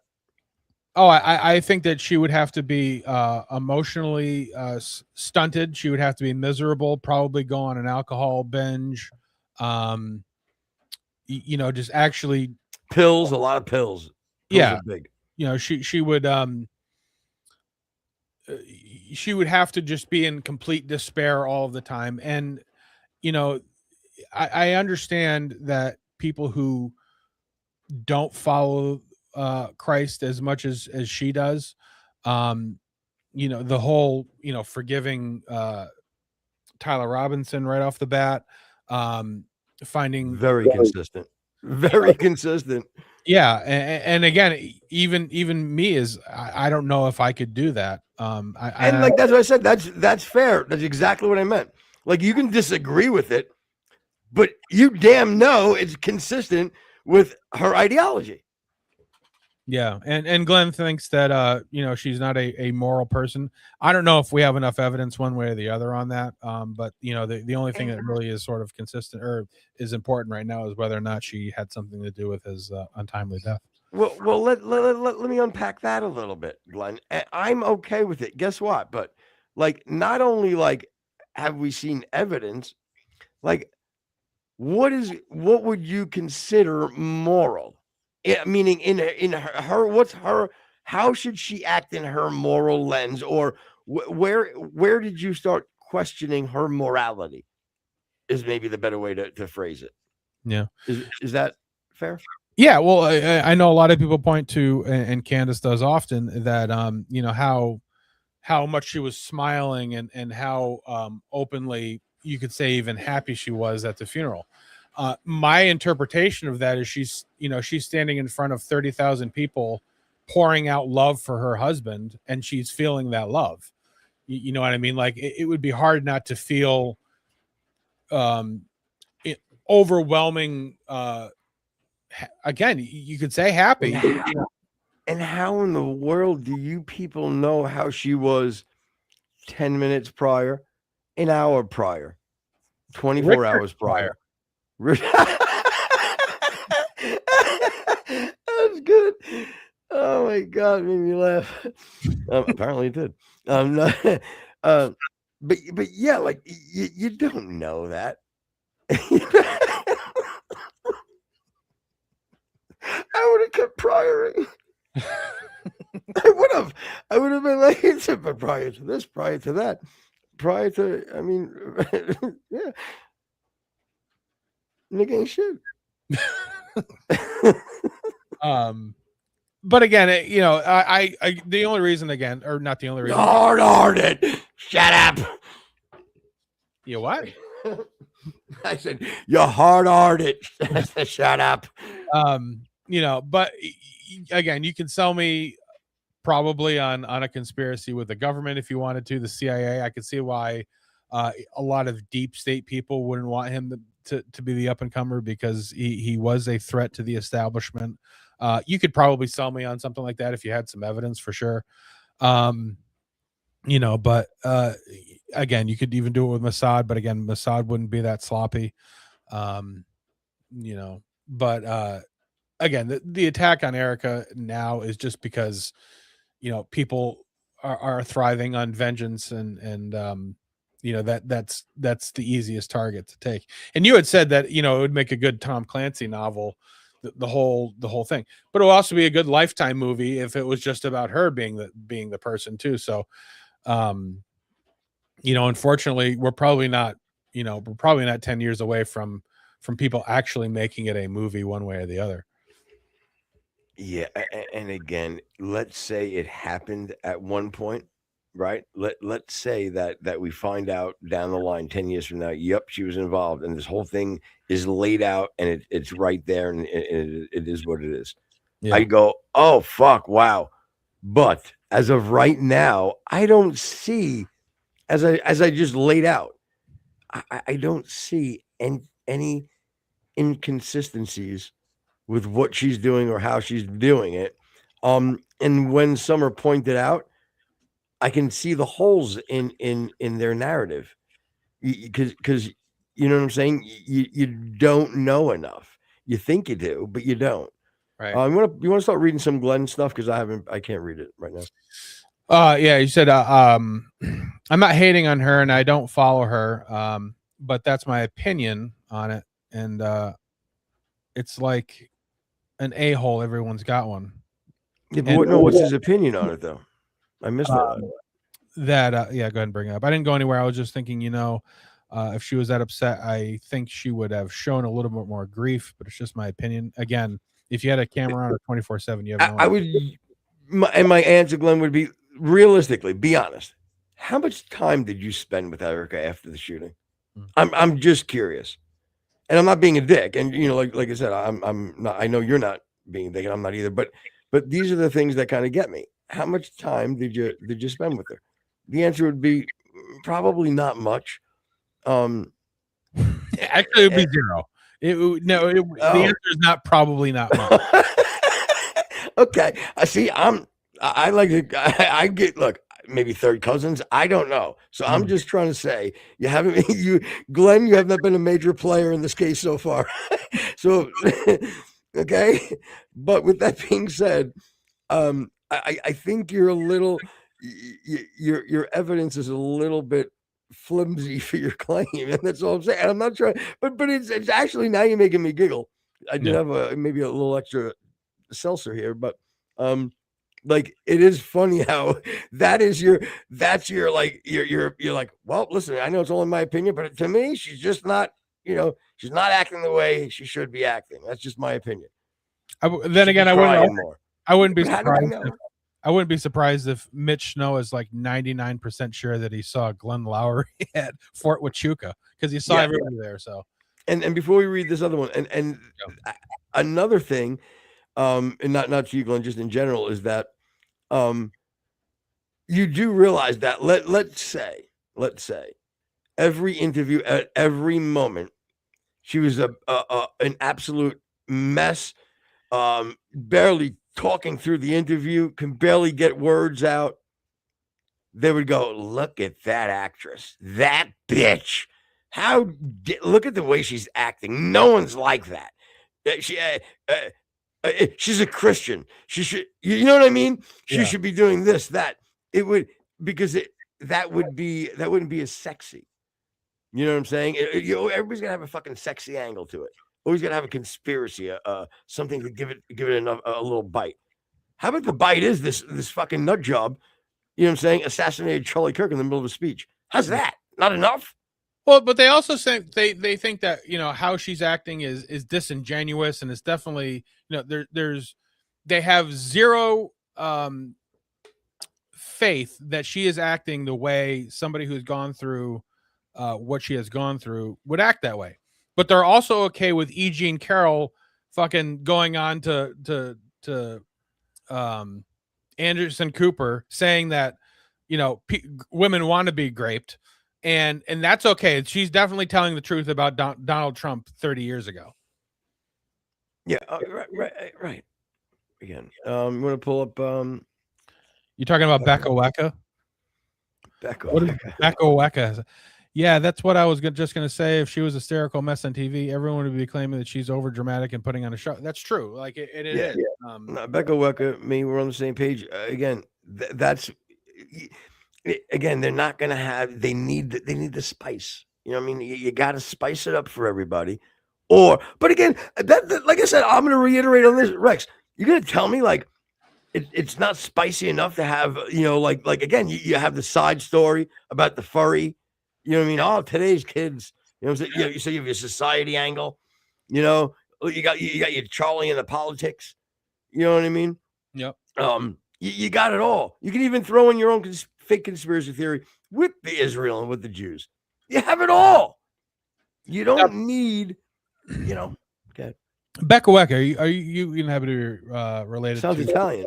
Oh, I think that she would have to be emotionally stunted. She would have to be miserable, probably go on an alcohol binge. Just actually pills, a lot of pills. Yeah. Are big. She would have to just be in complete despair all of the time. And, I understand that people who don't follow Christ as much as she does, the whole, forgiving Tyler Robinson right off the bat, finding very consistent. Yeah. And again, even me is, I don't know if I could do that. That's what I said. That's fair. That's exactly what I meant. Like, you can disagree with it, but you damn know it's consistent with her ideology. Yeah. And Glenn thinks that, she's not a moral person. I don't know if we have enough evidence one way or the other on that. But the only thing that really is sort of consistent or is important right now is whether or not she had something to do with his untimely death. Well, let me unpack that a little bit, Glenn. I'm okay with it. Guess what? But like, not only like have we seen evidence, like what would you consider moral? Meaning in her what's her, how should she act in her moral lens, or where did you start questioning her morality? Is maybe the better way to phrase it. Yeah. Is that fair? Yeah, well, I know a lot of people point to, and Candace does often, that how much she was smiling and how openly, you could say, even happy she was at the funeral. My interpretation of that is she's standing in front of 30,000 people pouring out love for her husband, and she's feeling that love. You know what I mean? Like, it would be hard not to feel overwhelming. Again, you could say happy. And how in the world do you people know how she was 10 minutes prior, an hour prior, 24 hours prior? That's good. Oh my God, made me laugh. Apparently it did. But yeah, like you don't know that. I would have kept prioring. I would have been like, but prior to this, prior to that, prior to, I mean, yeah. Nigga ain't shit. but again, the only reason, again, or not the only reason. Hard-hearted. Shut up. You what? I said you're hard-hearted. Shut up. But again, you can sell me probably on a conspiracy with the government if you wanted to, the CIA. I could see why a lot of deep state people wouldn't want him to be the up and comer, because he was a threat to the establishment. You could probably sell me on something like that if you had some evidence, for sure. But again, you could even do it with Mossad, but again, Mossad wouldn't be that sloppy. But again, the attack on Erica now is just because people are thriving on vengeance, and that's the easiest target to take. And you had said that it would make a good Tom Clancy novel, the whole thing, but it'll also be a good Lifetime movie if it was just about her being the person too. So unfortunately, we're probably not 10 years away from people actually making it a movie one way or the other. Yeah, and again, let's say it happened at one point, right? Let's say that we find out down the line 10 years from now, yep, she was involved, and this whole thing is laid out, and it's right there, and it is what it is. Yeah. I go, oh fuck, wow. But as of right now, I don't see, as I just laid out, I don't see any inconsistencies with what she's doing or how she's doing it. And when some are pointed out, I can see the holes in their narrative, because you know what I'm saying. You don't know enough. You think you do, but you don't. Right. You want to start reading some Glenn stuff, because I can't read it right now. Yeah, you said I'm not hating on her, and I don't follow her, but that's my opinion on it, and it's like an a-hole. Everyone's got one. Yeah, but what's his opinion on it, though? I missed that. Yeah, go ahead and bring it up. I didn't go anywhere. I was just thinking, if she was that upset, I think she would have shown a little bit more grief, but it's just my opinion. Again, if you had a camera on her 24/7, you have no idea. My answer, Glenn, would be, realistically, be honest. How much time did you spend with Erica after the shooting? I'm just curious. And I'm not being a dick. And like I said, I'm not. I know you're not being a dick, and I'm not either. But these are the things that kind of get me. How much time did you spend with her? The answer would be probably not much. Actually, it would be zero. The answer is not probably not much. Okay, I see. I like to. I get, look, maybe third cousins. I don't know. So I'm just trying to say, Glenn, you have not been a major player in this case so far. So, okay. But with that being said, I think you're a little, your evidence is a little bit flimsy for your claim, and that's all I'm saying. And I'm not trying, but it's actually, now you're making me giggle. I did have maybe a little extra seltzer here, but like, it is funny how that's your like, you're like, well, listen, I know it's only my opinion, but to me, she's just not, she's not acting the way she should be acting. That's just my opinion. Then again, I wouldn't be surprised. I wouldn't be surprised if Mitch Snow is like 99% sure that he saw Glenn Lowry at Fort Huachuca, because he saw everybody there. So, and before we read this other one, and another thing, and not to you, Glenn, just in general, is that you do realize that let's say every interview, at every moment, she was an absolute mess, barely talking through the interview, can barely get words out. They would go, look at that actress, that bitch. Look at the way she's acting. No one's like that. She's a Christian. She should, you know what I mean? She should be doing this, that. It would, because that wouldn't be as sexy. You know what I'm saying? Everybody's gonna have a fucking sexy angle to it. Always gonna have a conspiracy, something to give it a little bite. How about the bite is this fucking nut job? You know what I'm saying? Assassinated Charlie Kirk in the middle of a speech. How's that? Not enough? Well, but they also say they think that how she's acting is disingenuous, and it's definitely there's they have zero faith that she is acting the way somebody who's gone through what she has gone through would act that way. But they're also okay with E. Jean Carroll fucking going on to Anderson Cooper saying that, you know, women want to be raped, and that's okay. She's definitely telling the truth about Donald Trump 30 years ago. Yeah, right. Again, you want to pull up? You're talking about Becca Weka? What is Becca Weka? Yeah, that's what I was just going to say. If she was a hysterical mess on TV, everyone would be claiming that she's over dramatic and putting on a show. That's true. Like it is. No, Becca Weka, me, we're on the same page. Again, that's again, they're not going to have. They need the spice. You know what I mean? You got to spice it up for everybody. But again, that like I said, I'm going to reiterate on this, Rex. You're going to tell me like it's not spicy enough to have, you know, like again, you have the side story about the furry. You know what I mean? Oh, today's kids. You know what I'm saying? You say you have your society angle. You know, you got your Charlie in the politics. You know what I mean? Yep. You got it all. You can even throw in your own fake conspiracy theory with the Israel and with the Jews. You have it all. You don't need, you know. Okay. Becca Weka, are you inhabited related? Sounds to, Italian.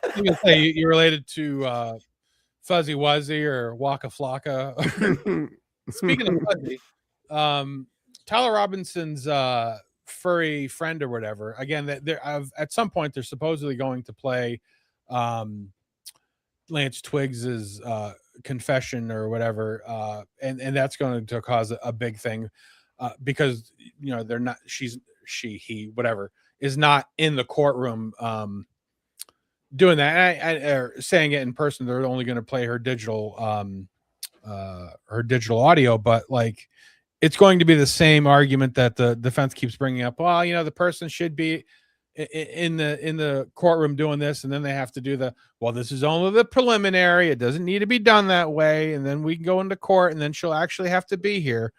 I'm gonna say you're related to Fuzzy Wuzzy or Waka Flocka. Speaking of Fuzzy, Tyler Robinson's furry friend or whatever. Again, they're at some point they're supposedly going to play Lance Twiggs's confession or whatever, and that's going to cause a big thing because you know they're not. He, whatever, is not in the courtroom doing that. Or saying it in person. They're only going to play her digital audio, but like it's going to be the same argument that the defense keeps bringing up. Well, you know, the person should be in the courtroom doing this, and then they have to do this is only the preliminary. It doesn't need to be done that way, and then we can go into court, and then she'll actually have to be here.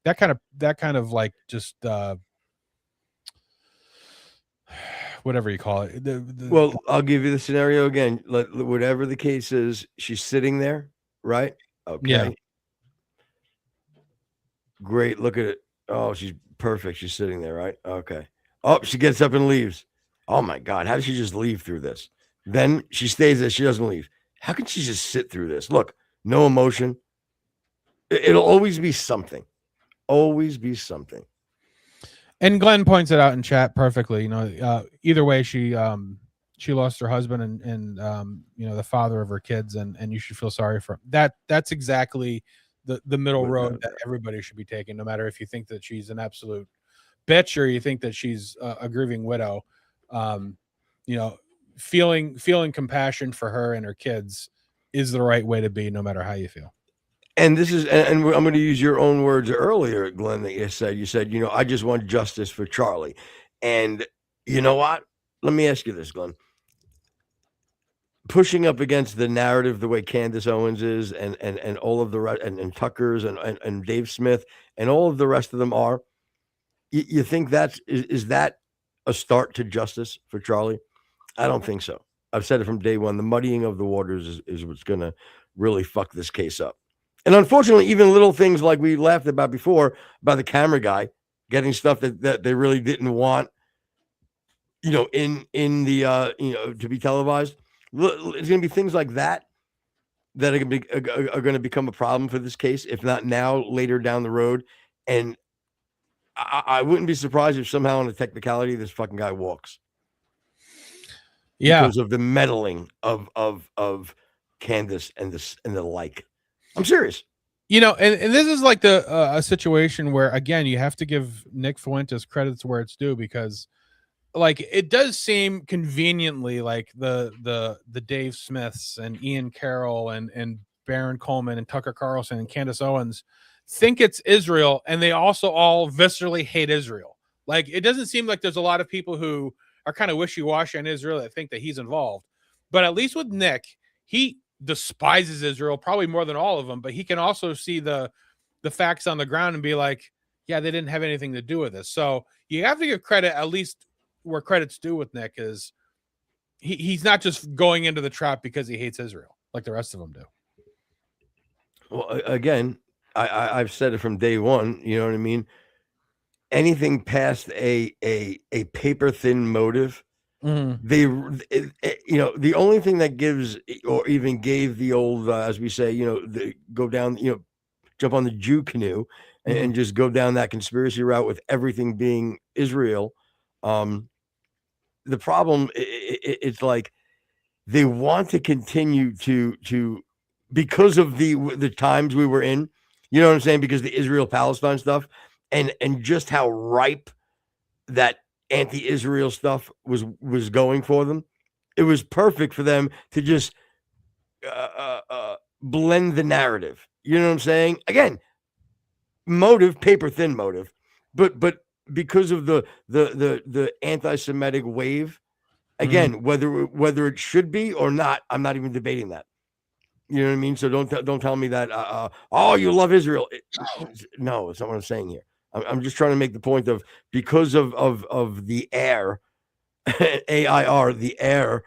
That kind of like just whatever you call it. Well, I'll give you the scenario again. Whatever the case is, she's sitting there, right? Okay. Yeah. Great. Look at it. Oh, she's perfect. She's sitting there, right? Okay. Oh, she gets up and leaves. Oh my God. How does she just leave through this? Then she stays there. She doesn't leave. How can she just sit through this? Look, no emotion. It'll always be something. Always be something. And Glenn points it out in chat perfectly. You know, either way, she lost her husband and you know, the father of her kids, and you should feel sorry for him. That's exactly the middle road that everybody should be taking, no matter if you think that she's an absolute bitch or you think that she's a grieving widow. You know, feeling compassion for her and her kids is the right way to be, no matter how you feel. And this is, and I'm going to use your own words earlier, Glenn, that you said, you know, I just want justice for Charlie. And you know what? Let me ask you this, Glenn. Pushing up against the narrative the way Candace Owens is and all of the rest and Tucker's and Dave Smith and all of the rest of them are, you think is that a start to justice for Charlie? I don't think so. I've said it from day one. The muddying of the waters is what's going to really fuck this case up. And unfortunately, even little things like we laughed about before, about the camera guy getting stuff that they really didn't want, you know, in the you know, to be televised. It's going to be things like that are going to become a problem for this case, if not now, later down the road. And I wouldn't be surprised if somehow on a technicality this fucking guy walks. Yeah, because of the meddling of Candace and the like. I'm serious. You know, and this is like a situation where, again, you have to give Nick Fuentes credits where it's due, because like it does seem conveniently like the Dave Smiths and Ian Carroll and Baron Coleman and Tucker Carlson and Candace Owens think it's Israel, and they also all viscerally hate Israel. Like, it doesn't seem like there's a lot of people who are kind of wishy-washy on Israel that think that he's involved. But at least with Nick, he despises Israel probably more than all of them, but he can also see the facts on the ground and be like, yeah, they didn't have anything to do with this. So you have to give credit, at least where credit's due with Nick, is he's not just going into the trap because he hates Israel like the rest of them do. Well, again, I've said it from day one. You know what I mean? Anything past a paper thin motive, the only thing that gives or even gave the old, as we say, go down, jump on the Jew canoe and just go down that conspiracy route with everything being Israel. The problem, it's like they want to continue to because of the times we were in, you know what I'm saying? Because the Israel-Palestine stuff and just how ripe that anti-Israel stuff was going for them. It was perfect for them to just blend the narrative. You know what I'm saying? Again, motive, paper thin motive, but because of the anti-Semitic wave, again, whether it should be or not, I'm not even debating that. You know what I mean? So don't tell me that. Oh, you love Israel. No, it's not what I'm saying here. I'm just trying to make the point of because of the air, AIR, the air,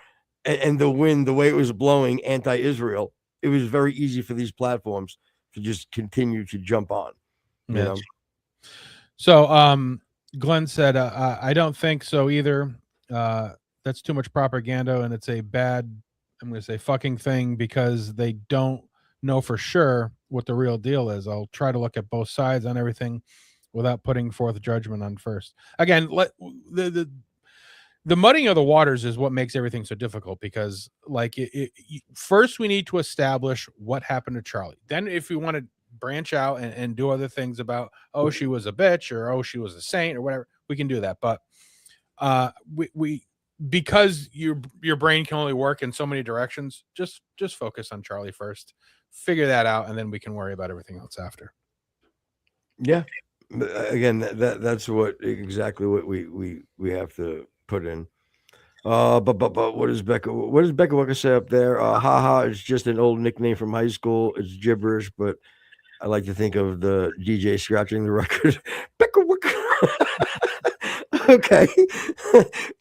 and the wind, the way it was blowing anti-Israel, it was very easy for these platforms to just continue to jump on. You know? So, Glenn said, I don't think so either. That's too much propaganda, and it's a bad, I'm going to say, fucking thing because they don't know for sure what the real deal is. I'll try to look at both sides on everything without putting forth judgment on first. Again, the muddying of the waters is what makes everything so difficult because, like, first we need to establish what happened to Charlie. Then, if we want to branch out and do other things about, oh, she was a bitch or oh, she was a saint or whatever, we can do that. But we because your brain can only work in so many directions, just focus on Charlie first, figure that out, and then we can worry about everything else after. Yeah. Again, that's exactly what we have to put in. But what does Becca Wicca say up there? Haha, it's just an old nickname from high school. It's gibberish, but I like to think of the DJ scratching the record. Becca Wicca. Okay.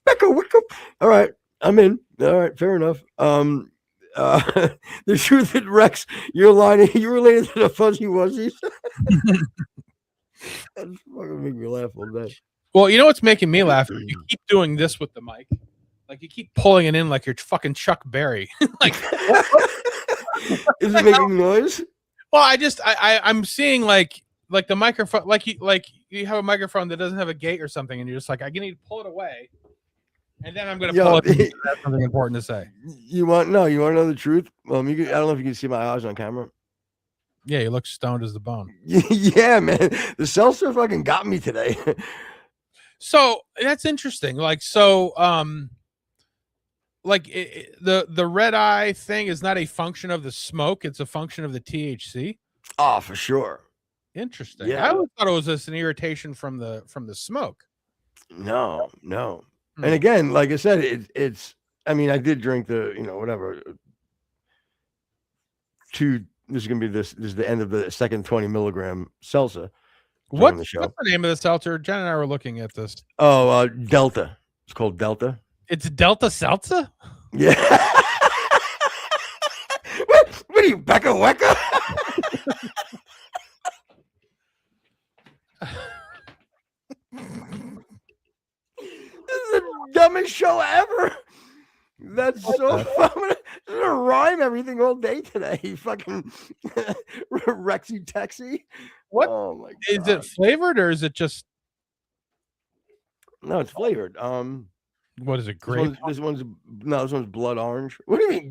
Becca Wicca. All right. I'm in. All right, fair enough. The truth that Rex, you're lying. You related to the fuzzy wuzzies. That's fucking make me laugh all day. Well, you know what's making me laugh? You keep doing this with the mic. Like you keep pulling it in like you're fucking Chuck Berry. Like is it making noise? Well, I'm seeing like the microphone, like you have a microphone that doesn't have a gate or something, and you're just like, I need to pull it away, and then I'm gonna pull it. That's something important to say. You want to know the truth? I don't know if you can see my eyes on camera. Yeah, you look stoned as the bone. Yeah, man, the seltzer fucking got me today. So that's interesting. Like, so, the red eye thing is not a function of the smoke; it's a function of the THC. Oh, for sure. Interesting. Yeah. I always thought it was just an irritation from the smoke. No. And again, like I said, it's. I mean, I did drink the whatever. This is gonna be this is the end of the second 20 milligram seltzer. What's the name of the seltzer? Jen and I were looking at this. Oh, Delta. It's called Delta. It's Delta Seltzer? Yeah. What are you, Becca Wecca? This is the dumbest show ever. That's so fun. I'm gonna rhyme everything all day today. Fucking Rexy Texy. What? Oh my God. Is it flavored or is it just? No, it's flavored. What is it? Grape? This one's blood orange. What do you mean?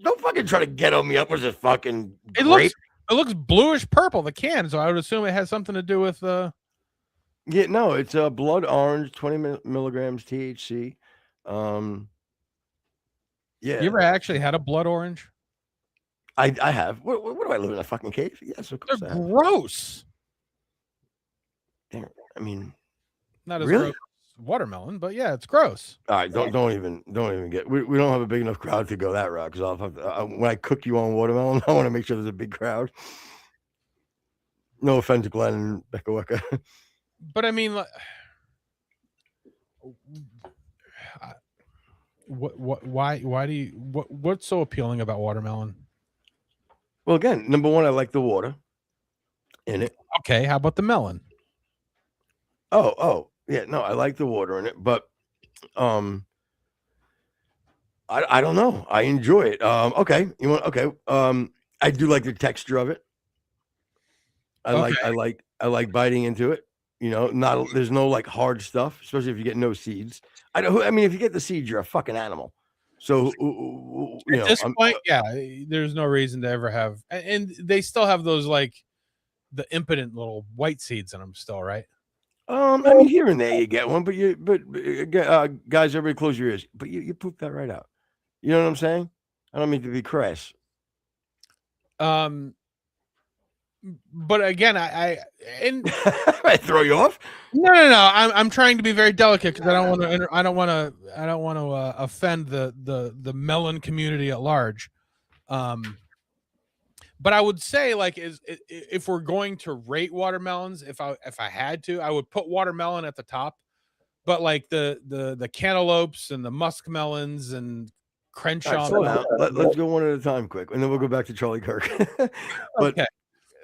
Don't fucking try to ghetto me up. What is it? Fucking grape? It looks bluish purple. The can, so I would assume it has something to do with Yeah, no, it's a blood orange, 20 milligrams THC. Yeah. You ever actually had a blood orange? I have. What do I live in a fucking cave? Yes, of course. They're gross. I mean, not as really? gross as watermelon, but yeah, it's gross. All right, don't even get. We don't have a big enough crowd to go that route because I'll have to, when I cook you on watermelon, I want to make sure there's a big crowd. No offense, Glenn and Becca Wecca. But I mean, why do you what's so appealing about watermelon? Well, again, number one, I like the water in it. Okay, how about the melon? Oh, yeah, no, I like the water in it, but I don't know. I enjoy it. Okay, I do like the texture of it. I like biting into it. You know, there's no like hard stuff, especially if you get no seeds. I mean, if you get the seeds, you're a fucking animal. So At this point, yeah, there's no reason to ever have, and they still have those like the impotent little white seeds in them still, right? I mean, here and there you get one, but guys, everybody close your ears. But you poop that right out. You know what I'm saying? I don't mean to be crass. But again, I throw you off. No. I'm trying to be very delicate because I don't want to offend the melon community at large. But I would say, like, if we're going to rate watermelons, if I had to, I would put watermelon at the top. But like the cantaloupes and the muskmelons and Crenshaw. Right, let's go one at a time, quick, and then we'll go back to Charlie Kirk.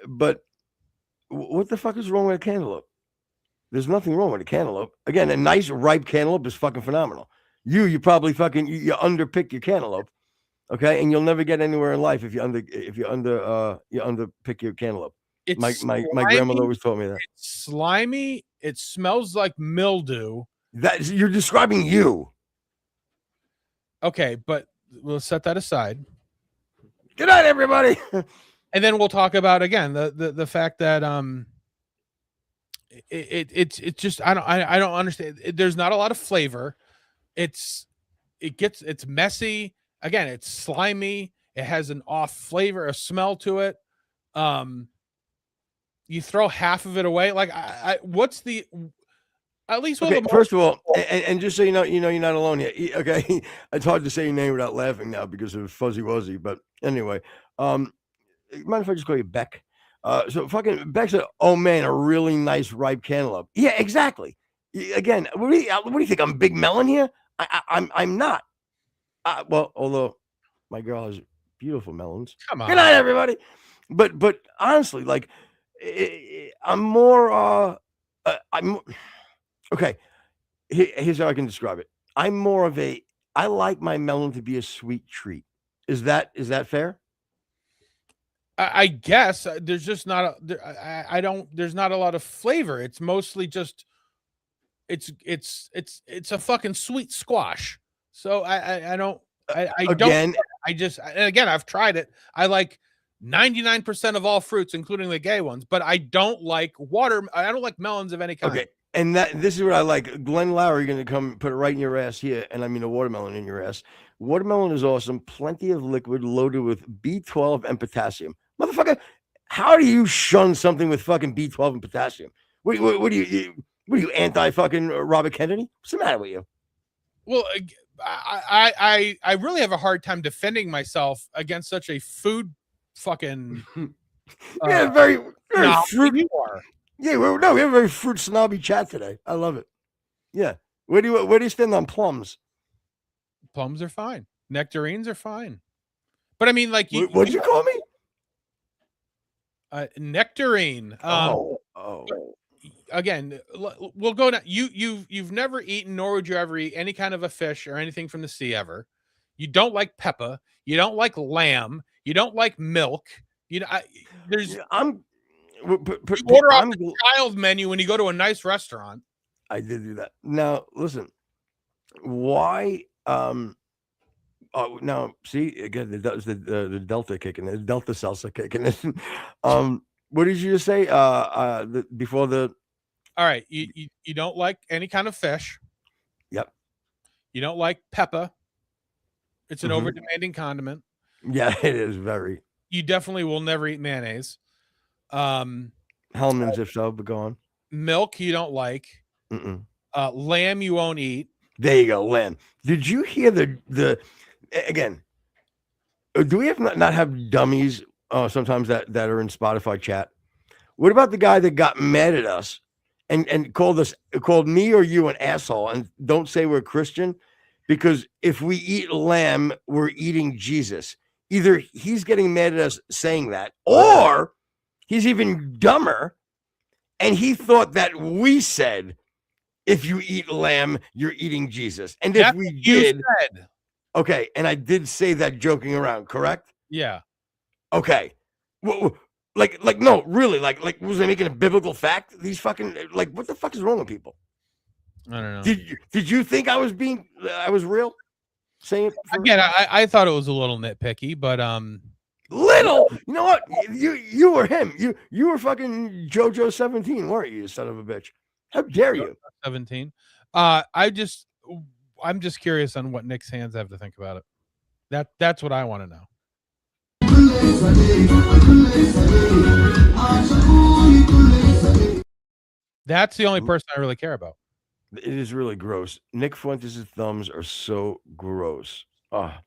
But what the fuck is wrong with a cantaloupe? There's nothing wrong with a cantaloupe. Again, a nice ripe cantaloupe is fucking phenomenal. You probably fucking you underpick your cantaloupe, okay, and you'll never get anywhere in life if you underpick your cantaloupe. My grandmother always told me that. It's slimy. It smells like mildew. You're describing you. Okay, but we'll set that aside. Good night, everybody. And then we'll talk about again the fact that it's just I don't understand. There's not a lot of flavor. It's messy. Again, it's slimy. It has an off flavor, a smell to it. You throw half of it away. Like what's the at least okay, first of all, and just so you know you're not alone here. Okay, it's hard to say your name without laughing now because of Fuzzy Wuzzy. But anyway, mind if I just call you Beck? So fucking Beck said, "Oh man, a really nice ripe cantaloupe." Yeah, exactly. Again, what do you think? I'm Big Melon here? I'm not. Well, although my girl has beautiful melons. Come on. Good night, everybody. But honestly, like I'm more. Okay. Here's how I can describe it. I'm more of I like my melon to be a sweet treat. Is that fair? I guess there's just not there's not a lot of flavor. It's mostly just it's a fucking sweet squash. So again, I've tried it. I like 99% of all fruits, including the gay ones, but I don't like I don't like melons of any kind. Okay. And this is what I like. Glenn Lowry going to come put it right in your ass here. And I mean a watermelon in your ass. Watermelon is awesome. Plenty of liquid loaded with B12 and potassium. Motherfucker, how do you shun something with fucking B12 and potassium? What are you anti-fucking Robert Kennedy? What's the matter with you? Well, I really have a hard time defending myself against such a food fucking yeah, very fruit. You are. Yeah, we have a very fruit snobby chat today. I love it. Yeah. Where do you stand on plums? Plums are fine. Nectarines are fine. But I mean, like, what'd you call me? Nectarine. Again, we'll go down. You've never eaten, nor would you ever eat any kind of a fish or anything from the sea ever. You don't like pepper. You don't like lamb. You don't like milk. You know, you order off the child menu when you go to a nice restaurant. I did do that. Now, listen, why? Now, see, again, the Delta kicking, the Delta salsa kicking. What did you just say? Before the. All right, you don't like any kind of fish. Yep. You don't like pepper. It's an over-demanding condiment. Yeah, it is very. You definitely will never eat mayonnaise. Hellman's, if so, but go on. Milk you don't like. Lamb you won't eat. There you go, lamb. Did you hear the again? Do we not have dummies sometimes that are in Spotify chat? What about the guy that got mad at us and called me or you an asshole and don't say we're Christian because if we eat lamb, we're eating Jesus. Either he's getting mad at us saying that, or he's even dumber, and he thought that we said, if you eat lamb, you're eating Jesus. And if That's we what you did, said. okay, and I did say that joking around, correct? Yeah. Okay. Like, no, really, like, was I making a biblical fact? These fucking, like, what the fuck is wrong with people? I don't know. Did you think I was real? Saying it Again, I thought it was a little nitpicky, but little. You know what? You were him. You were fucking JoJo 17, weren't you son of a bitch? How dare you? 17. I'm just curious on what Nick's hands have to think about it. That's what I want to know. That's the only person I really care about. It is really gross. Nick Fuentes' thumbs are so gross. What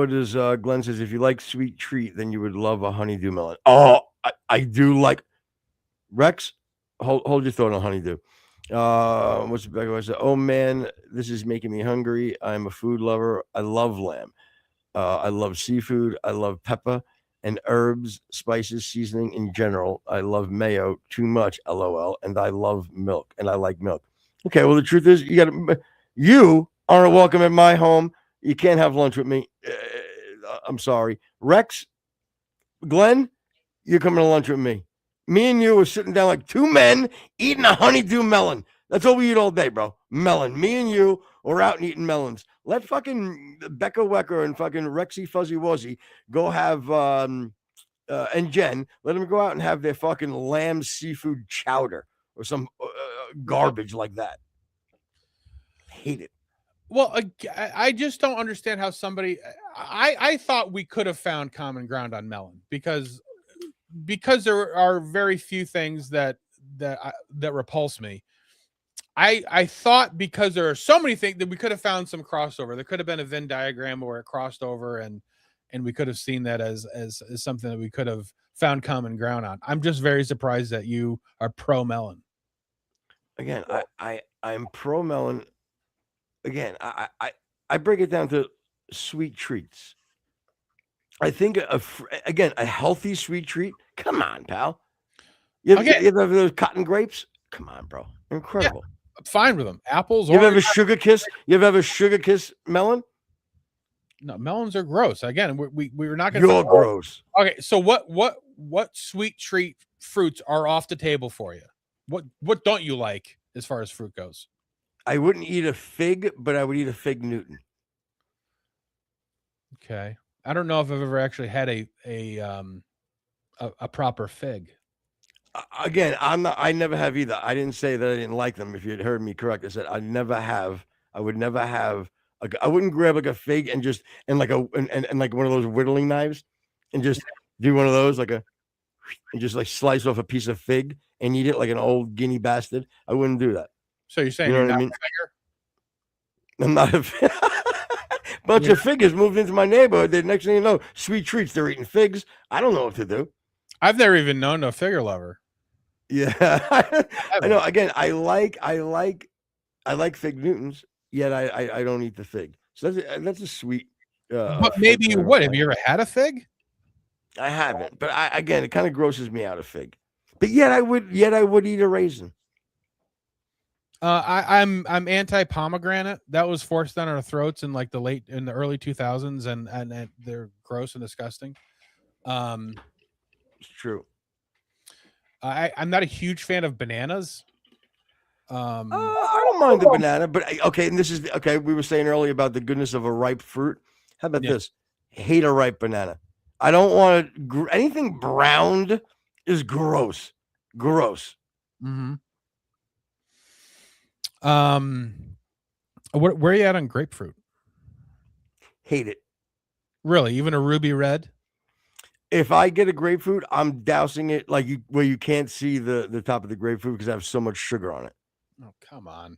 does Glenn says? If you like sweet treat, then you would love a honeydew melon. Oh, I do like Rex. Hold your thought on honeydew. What's the back? I said, oh man, this is making me hungry. I'm a food lover. I love lamb. I love seafood. I love pepper and herbs, spices, seasoning in general. I love mayo too much, LOL. And I love milk, and I like milk. Okay, well, the truth is, you aren't welcome at my home. You can't have lunch with me. I'm sorry. Rex, Glenn, you're coming to lunch with me. Me and you were sitting down like two men eating a honeydew melon. That's all we eat all day, bro. Melon. Me and you are out and eating melons. Let fucking Becca Wecker and fucking Rexy Fuzzy Wuzzy go have, and Jen, let them go out and have their fucking lamb seafood chowder or some garbage like that. Hate it. Well, I just don't understand how somebody. I thought we could have found common ground on melon because there are very few things that repulse me. I thought because there are so many things that we could have found some crossover. There could have been a Venn diagram where it crossed over, and we could have seen that as something that we could have found common ground on. I'm just very surprised that you are pro melon. Again, I'm pro melon. Again, I break it down to sweet treats. I think a healthy sweet treat. Come on, pal. You ever have those cotton grapes? Come on, bro. Incredible. Yeah, I'm fine with them. Apples. You ever have a sugar kiss? You ever have a sugar kiss melon? No, melons are gross. Again, we're not going to. You're gross. Okay, so what sweet treat fruits are off the table for you? What don't you like as far as fruit goes? I wouldn't eat a fig, but I would eat a fig Newton. Okay. I don't know if I've ever actually had a proper fig. Again, I never have either. I didn't say that I didn't like them. If you had heard me correct, I said I would never have. I wouldn't grab like a fig and like one of those whittling knives and just do one of those and just like slice off a piece of fig and eat it like an old guinea bastard. I wouldn't do that. So you're saying you're not a figger? I'm not a bunch of figures moved into my neighborhood. The next thing you know, sweet treats. They're eating figs. I don't know what to do. I've never even known a figure lover. Yeah, I know. Again, I like fig Newtons. Yet I don't eat the fig. So that's a sweet. But maybe you would. Have you ever had a fig? I haven't. But again, it kind of grosses me out, a fig. But yet I would eat a raisin. I'm anti pomegranate. That was forced down our throats in like the early 2000s, and they're gross and disgusting. It's true. I'm not a huge fan of bananas. I don't mind the banana, but okay. And this is okay. We were saying earlier about the goodness of a ripe fruit. How about this? Hate a ripe banana. I don't want anything browned is gross. Gross. Mm-hmm. Where are you at on grapefruit? Hate it. Really? Even a ruby red? If I get a grapefruit, I'm dousing it where you can't see the top of the grapefruit because I have so much sugar on it. Oh, come on.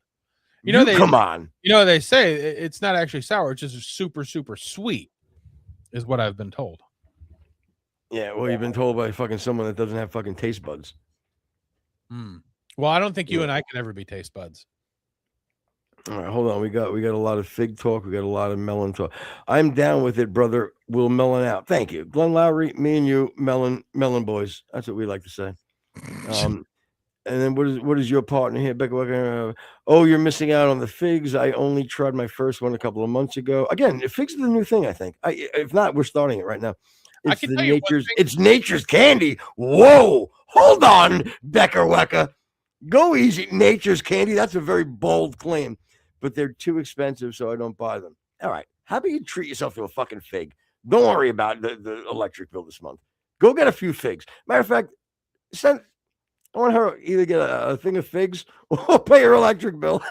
Come on. They say it's not actually sour. It's just super, super sweet is what I've been told. Yeah. Well, you've been told by fucking someone that doesn't have fucking taste buds. Well, I don't think you and I can ever be taste buds. All right, hold on. We got a lot of fig talk. We got a lot of melon talk. I'm down with it, brother. We'll melon out. Thank you, Glenn Lowry. Me and you, melon boys. That's what we like to say. And then what is your partner here, Becca? Oh, you're missing out on the figs. I only tried my first one a couple of months ago. Again, figs are the new thing. I think. If not, we're starting it right now. I It's can the tell you one nature's. thing- It's nature's candy. Whoa, hold on, Becker Wecca. Go easy. Nature's candy. That's a very bold claim, but they're too expensive, so I don't buy them. All right. How about you treat yourself to a fucking fig? Don't worry about the electric bill this month. Go get a few figs. Matter of fact, I want her either get a thing of figs or pay her electric bill.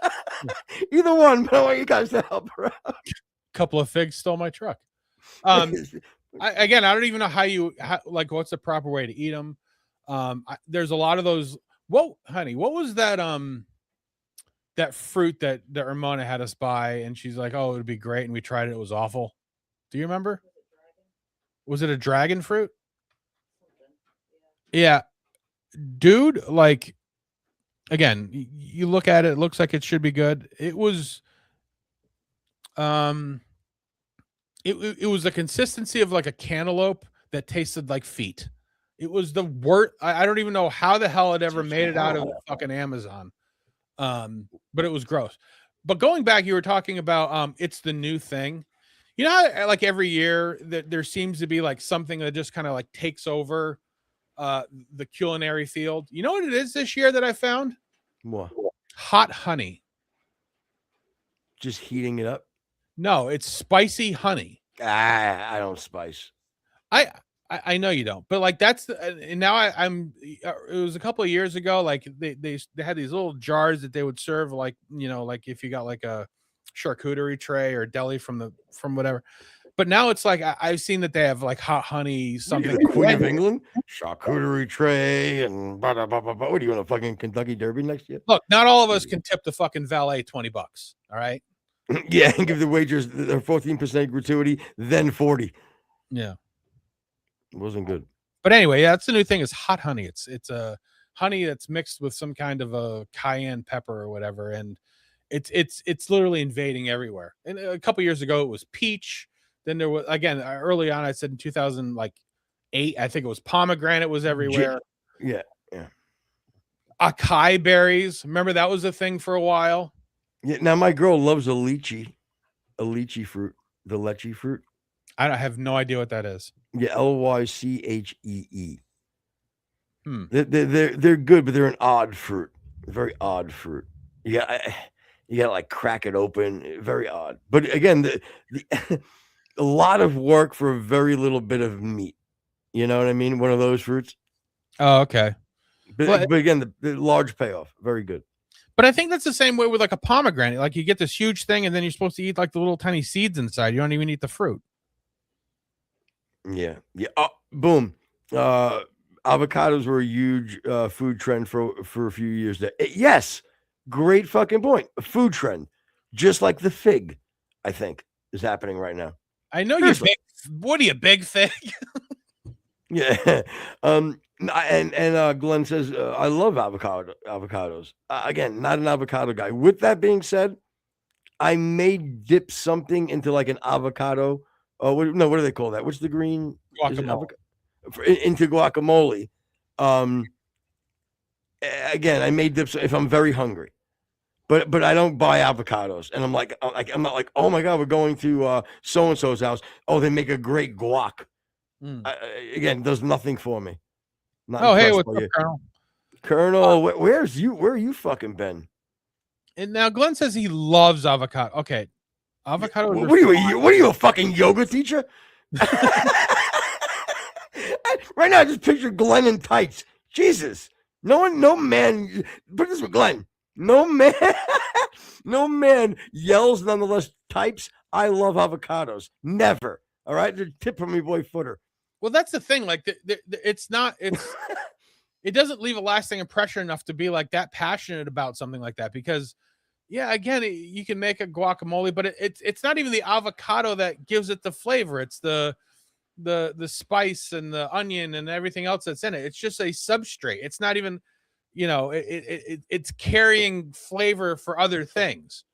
Either one, but I want you guys to help her out. Couple of figs stole my truck. I don't even know like what's the proper way to eat them. There's a lot of those. Whoa, honey, what was that? That fruit that Ramona had us buy, and she's like, "Oh, it would be great," and we tried it. It was awful. Do you remember? Was it a dragon fruit? Yeah, dude. Like, again, you look at it, it looks like it should be good. It was, it was the consistency of like a cantaloupe that tasted like feet. It was the worst. I don't even know how the hell it ever made it out of fucking Amazon. But it was gross. But going back, you were talking about it's the new thing. You know, like every year that there seems to be like something that just kind of like takes over the culinary field. You know what it is this year that I found? What? Hot honey. Just heating it up? No, it's spicy honey. I don't spice. I know you don't, but like that's the, and now I'm. It was a couple of years ago. Like they had these little jars that they would serve, like like if you got like a charcuterie tray or deli from whatever. But now it's like I've seen that they have like hot honey something. The Queen of England charcuterie tray and blah, blah, blah, blah, blah. What are you in a fucking Kentucky Derby next year? Look, not all of us can tip the fucking valet $20. All right. Yeah, and give the wagers their 14% gratuity, then 40. Yeah. It wasn't good. But anyway, yeah, that's the new thing is hot honey. It's a honey that's mixed with some kind of a cayenne pepper or whatever, and it's literally invading everywhere. And a couple years ago, it was peach. Then there was again early on. I said in 2008, I think it was pomegranate was everywhere. Yeah. Acai berries. Remember that was a thing for a while. Yeah. Now my girl loves a lychee fruit, the lychee fruit. I have no idea what that is. Yeah, Lychee. They're good, but they're an odd fruit, very odd fruit. You gotta like crack it open, very odd. But again, a lot of work for a very little bit of meat. You know what I mean? One of those fruits. Oh, okay. But again, the large payoff, very good. But I think that's the same way with like a pomegranate. Like you get this huge thing, and then you're supposed to eat like the little tiny seeds inside. You don't even eat the fruit. Yeah. Oh, boom. Avocados were a huge food trend for a few years there. Yes, great fucking point. A food trend, just like the fig, I think, is happening right now. I know you're big. What are you, big fig? Yeah. And Glenn says I love avocados. Again, not an avocado guy. With that being said, I may dip something into like an avocado. Oh, what do they call that? What's the green? Guacamole. Into guacamole. Again, I may dip if I'm very hungry, but I don't buy avocados, and I'm not like, oh my god, we're going to so and so's house. Oh, they make a great guac. Again, does nothing for me. Not hey, impressed what's by up, you. Colonel? Colonel, where are you fucking been? And now Glenn says he loves avocado. Okay, avocados. What are you, a fucking yoga teacher? Right now, I just picture Glenn in tights. Jesus, no man. Put this with Glenn. No man yells. Nonetheless, types. I love avocados. Never. All right, the tip from me boy Footer. Well, that's the thing. Like, it's not. It doesn't leave a lasting impression enough to be like that passionate about something like that because. Yeah, again, you can make a guacamole, but it's not even the avocado that gives it the flavor. It's the spice and the onion and everything else that's in it. It's just a substrate. It's not even, it's carrying flavor for other things.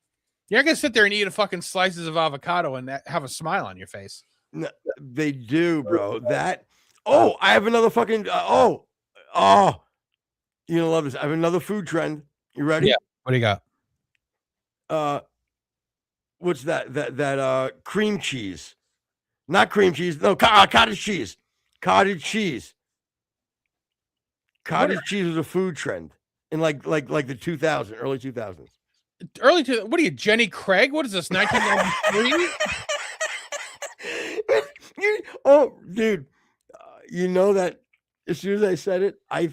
You're not gonna sit there and eat a fucking slices of avocado and have a smile on your face. No, they do, bro. That. Oh, I have another fucking. You're gonna love this. I have another food trend. You ready? Yeah. What do you got? What's that cream cheese? Not cream cheese. No, cottage cheese. Cottage cheese. Cottage cheese was a food trend in like the early 2000s. What are you, Jenny Craig? What is this, 1993? Dude, you know that as soon as I said it, I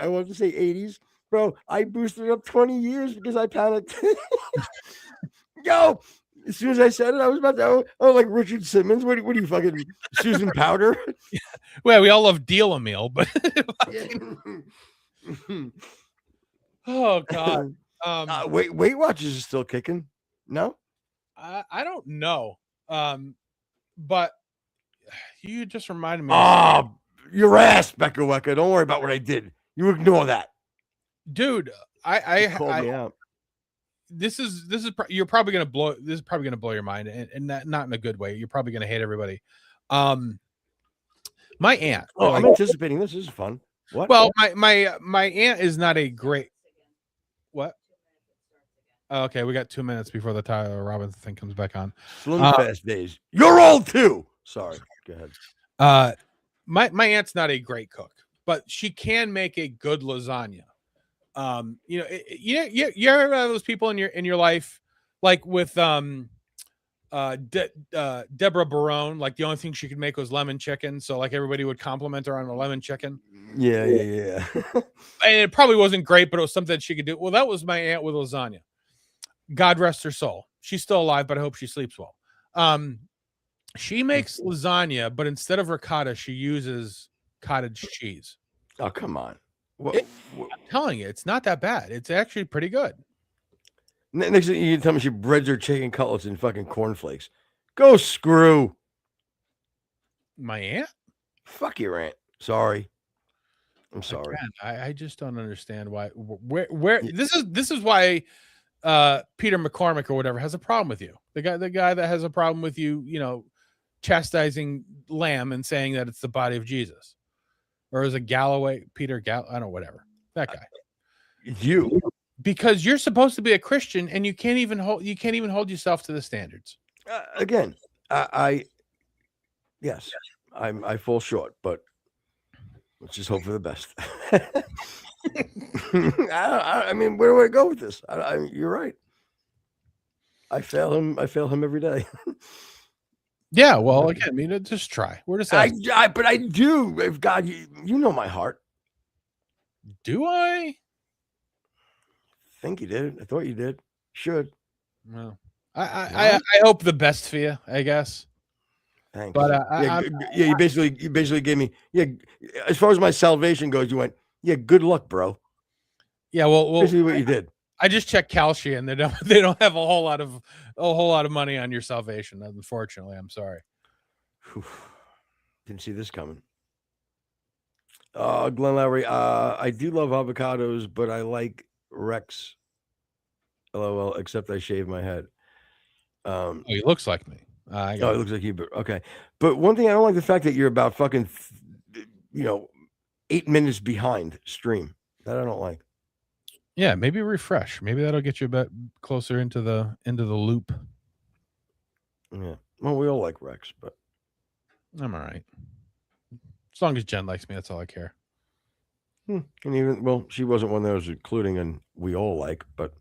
wanted to say 80s, bro. I boosted it up 20 years because I panicked. Yo, as soon as I said it, I was about to, like Richard Simmons. What are you fucking Susan Powder? Well, we all love Deal a Meal, but oh god. Weight Watchers is still kicking. No, I don't know. But you just reminded me. Oh, your ass, Becca Wecca. Don't worry about what I did. You ignore that, dude. I called me out. You're probably gonna blow. This is probably gonna blow your mind, and not in a good way. You're probably gonna hate everybody. My aunt. Oh, I'm anticipating this. This is fun. What? Well, my aunt is not a great. What? Okay, we got 2 minutes before the Tyler Robinson thing comes back on. Slim fast days. You're old too. Sorry. Go ahead. My aunt's not a great cook, but she can make a good lasagna. You ever have those people in your life, like with Deborah Barone, like the only thing she could make was lemon chicken, so like everybody would compliment her on the lemon chicken. Yeah. And it probably wasn't great, but it was something that she could do. Well, that was my aunt with lasagna. God rest her soul. She's still alive, but I hope she sleeps well. She makes lasagna, but instead of ricotta, she uses cottage cheese. Oh, come on. I'm telling you, it's not that bad. It's actually pretty good. Next thing you tell me she breads her chicken cutlets in fucking cornflakes. Go screw. My aunt? Fuck your aunt. Sorry. I'm sorry. Again, I just don't understand why. Where this is why Peter McCormick or whatever has a problem with you. The guy that has a problem with you, chastising lamb and saying that it's the body of Jesus. Or is it Galloway, Peter I don't know, whatever. That guy. You. Because you're supposed to be a Christian and you can't even hold yourself to the standards. Again, yes, I fall short, but let's just hope for the best. I mean, where do I go with this? You're right. I fail him every day. Yeah, well, again, I mean, just try. We're just but I do. If God, you know my heart. Do I? Think you did. I thought you did. Should. Well, I hope the best for you, I guess. Thanks. But you basically gave me as far as my salvation goes, you went, good luck, bro. Yeah, well, basically what you did. I just checked Kalshi and they don't have a whole lot of money on your salvation. Unfortunately, I'm sorry. Didn't see this coming. Glenn Lowry, I do love avocados, but I like Rex. LOL, except I shave my head. He looks like me. It looks like you, but okay. But one thing I don't like the fact that you're about fucking 8 minutes behind stream. That I don't like. Yeah, maybe refresh. Maybe that'll get you a bit closer into the loop. Yeah. Well, we all like Rex, but I'm all right. As long as Jen likes me, that's all I care. And even she wasn't one that was including and we all like, but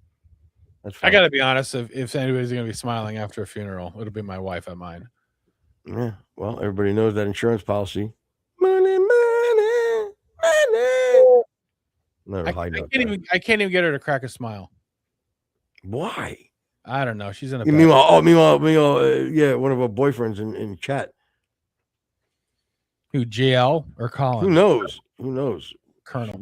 that's fine. I gotta be honest, if anybody's gonna be smiling after a funeral, it'll be my wife at mine. Yeah. Well, everybody knows that insurance policy. Money. I can't even get her to crack a smile. Why? I don't know. She's in a. Meanwhile, one of our boyfriends in chat. Who, JL or Colin? Who knows? Colonel.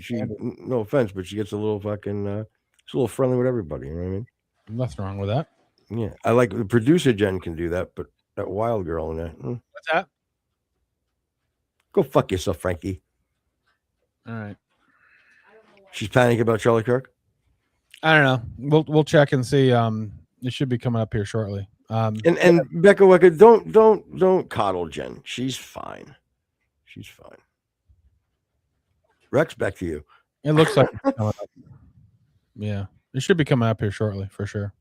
She no offense, but she gets a little fucking. She's a little friendly with everybody. You know what I mean? Nothing wrong with that. Yeah, I like the producer Jen can do that, but that wild girl in there. What's that? Go fuck yourself, Frankie. All right. She's panicking about Charlie Kirk. I don't know. We'll check and see. It should be coming up here shortly. And Becca Wecca, don't coddle Jen. She's fine. She's fine. Rex, back to you. It looks like it's coming up. Yeah, it should be coming up here shortly for sure.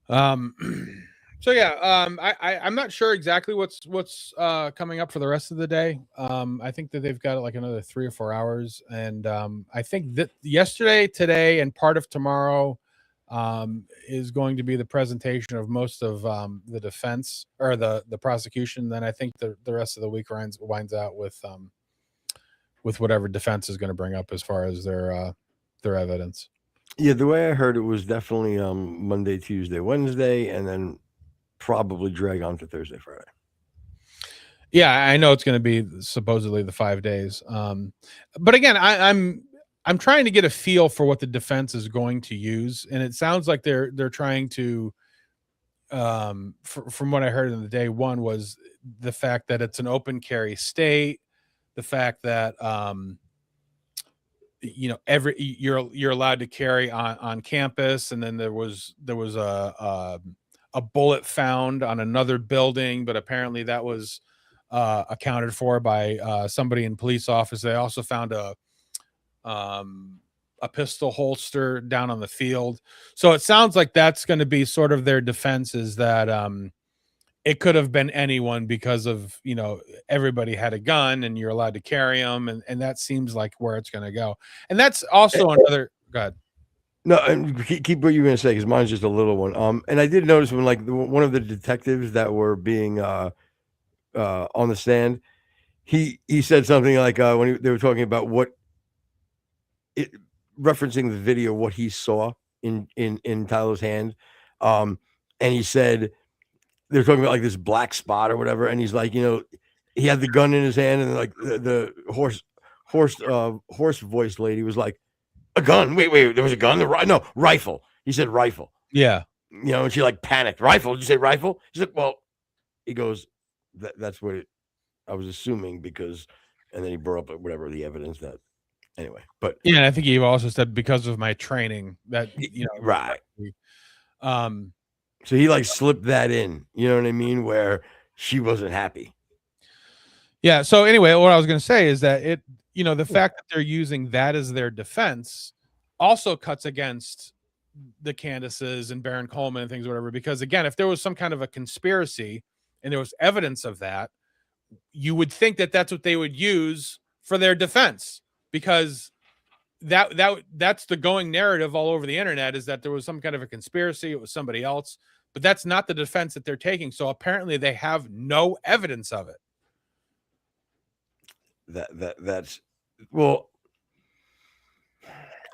So yeah, I'm not sure exactly what's coming up for the rest of the day. I think that they've got like another 3 or 4 hours, and I think that yesterday, today, and part of tomorrow is going to be the presentation of most of the defense or the prosecution. Then I think the rest of the week winds out with whatever defense is going to bring up as far as their evidence. Yeah, the way I heard it was definitely Monday, Tuesday, Wednesday, and then probably drag on to Thursday, Friday. Yeah, I know it's going to be supposedly the 5 days. But again, I'm trying to get a feel for what the defense is going to use, and it sounds like they're trying to. From what I heard in the day, one was the fact that it's an open carry state, the fact that you're allowed to carry on campus, and then there was a bullet found on another building, but apparently that was accounted for by somebody in police office. They also found a pistol holster down on the field. So it sounds like that's going to be sort of their defense, is that it could have been anyone because of, everybody had a gun and you're allowed to carry them. And that seems like where it's going to go. And that's also another, go ahead. No, and keep what you're going to say, because mine's just a little one. And I did notice when one of the detectives that were being on the stand, he said something like when they were talking about referencing the video, what he saw in Tyler's hand, and he said they're talking about like this black spot or whatever, and he's like, he had the gun in his hand, and like the hoarse voice lady was like, a gun? Wait, there was a gun? No, rifle. He said rifle. Yeah. And she like panicked. Rifle? Did you say rifle? She's like, well, he goes, that's what I was assuming, because, and then he brought up whatever the evidence that, anyway. But yeah, and I think he also said because of my training that, right. So he like slipped that in, you know what I mean? Where she wasn't happy. Yeah. So anyway, what I was going to say is that the fact that they're using that as their defense also cuts against the Candaces and Baron Coleman and things, whatever, because again, if there was some kind of a conspiracy and there was evidence of that, you would think that that's what they would use for their defense, because that's the going narrative all over the internet, is that there was some kind of a conspiracy. It was somebody else, but that's not the defense that they're taking. So apparently they have no evidence of it. That's well,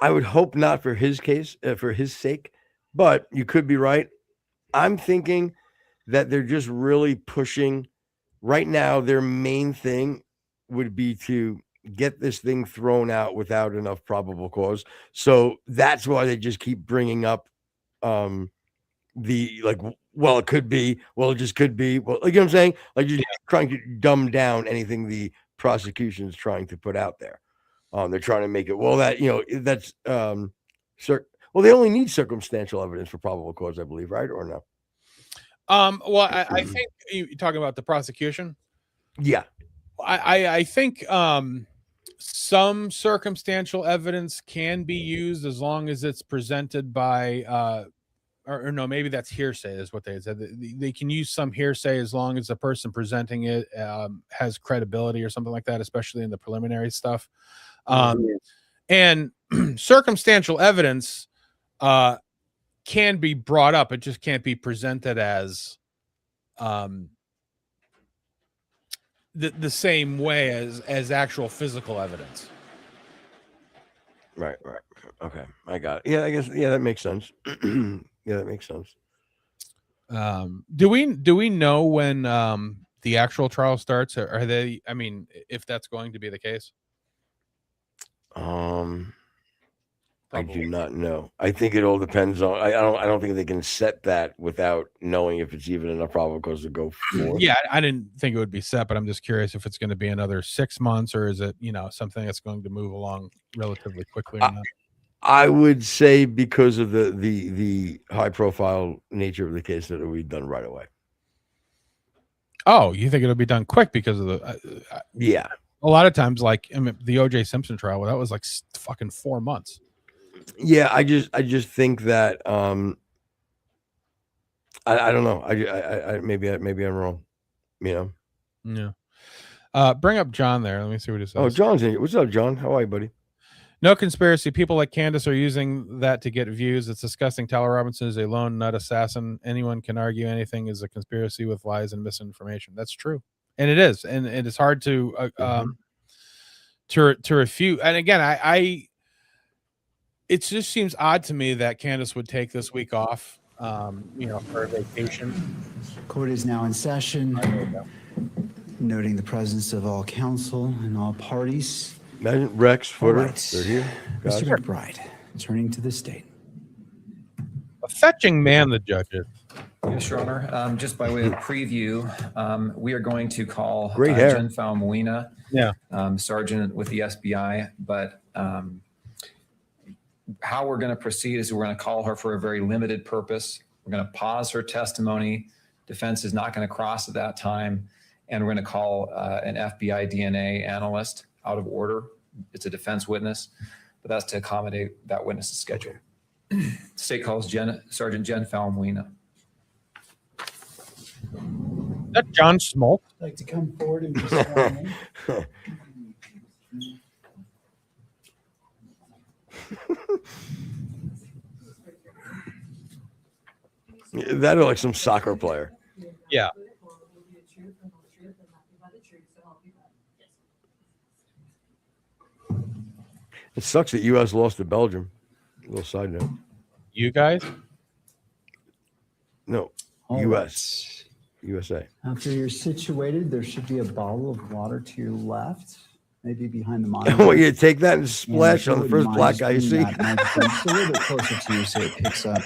I would hope not for his case, for his sake, but you could be right. I'm thinking that they're just really pushing right now. Their main thing would be to get this thing thrown out without enough probable cause. So that's why they just keep bringing up the like, well, it could be, well, it just could be, well, like, you know what I'm saying? Like, you're trying to dumb down anything the prosecution is trying to put out there. They're trying to make it, well, that, that's well, they only need circumstantial evidence for probable cause, I believe, right? Or no? Well, I think you're talking about the prosecution. Yeah. I think some circumstantial evidence can be used as long as it's presented by or no, maybe that's hearsay is what they said. They can use some hearsay as long as the person presenting it has credibility or something like that, especially in the preliminary stuff. And circumstantial evidence can be brought up. It just can't be presented as the same way as actual physical evidence. Right. Okay, I got it. Yeah, I guess. Yeah, that makes sense. Yeah, that makes sense. Do we know when the actual trial starts? Are they? I mean, if that's going to be the case. I do not know. I think it all depends on. I don't think they can set that without knowing if it's even enough probable cause to go forward. Yeah, I didn't think it would be set, but I'm just curious if it's going to be another 6 months, or is it something that's going to move along relatively quickly or not? I would say because of the high profile nature of the case that it'll be done right away. Oh, you think it'll be done quick because of the? Yeah. A lot of times, like the O.J. Simpson trial, that was like fucking 4 months. Yeah, I just think that I don't know. I maybe I'm wrong. You know. Yeah. Bring up John there. Let me see what he says. Oh, John's in here. What's up, John? How are you, buddy? No conspiracy. People like Candace are using that to get views. It's disgusting. Tyler Robinson is a lone nut assassin. Anyone can argue anything is a conspiracy with lies and misinformation. That's true, and it is, and it's hard to refute. And again, I it just seems odd to me that Candace would take this week off, for a vacation. Court is now in session, noting the presence of all counsel and all parties. Imagine Rex, Footer, All right. they're here. Mr. Gotcha. McBride, turning to the state. A fetching man, the judge is. Yes, Your Honor. Just by way of preview, we are going to call Great hair. Jen Falmuina, Yeah. Sergeant with the SBI, but how we're going to proceed is we're going to call her for a very limited purpose. We're going to pause her testimony. Defense is not going to cross at that time. And we're going to call an FBI DNA analyst out of order. It's a defense witness, but that's to accommodate that witness's schedule. State calls Sergeant Jen Falmuina. Is that John Smoltz? Like to come forward and be sworn in? That or like some soccer player. Yeah. It sucks that U.S. lost to Belgium. A little side note. You guys? No, All U.S. USA. After you're situated, there should be a bottle of water to your left, maybe behind the monitor. I want you to take that and splash And on the if you first wouldn't black mind guy you just see. bringing that microphone just a little bit closer to you so it picks up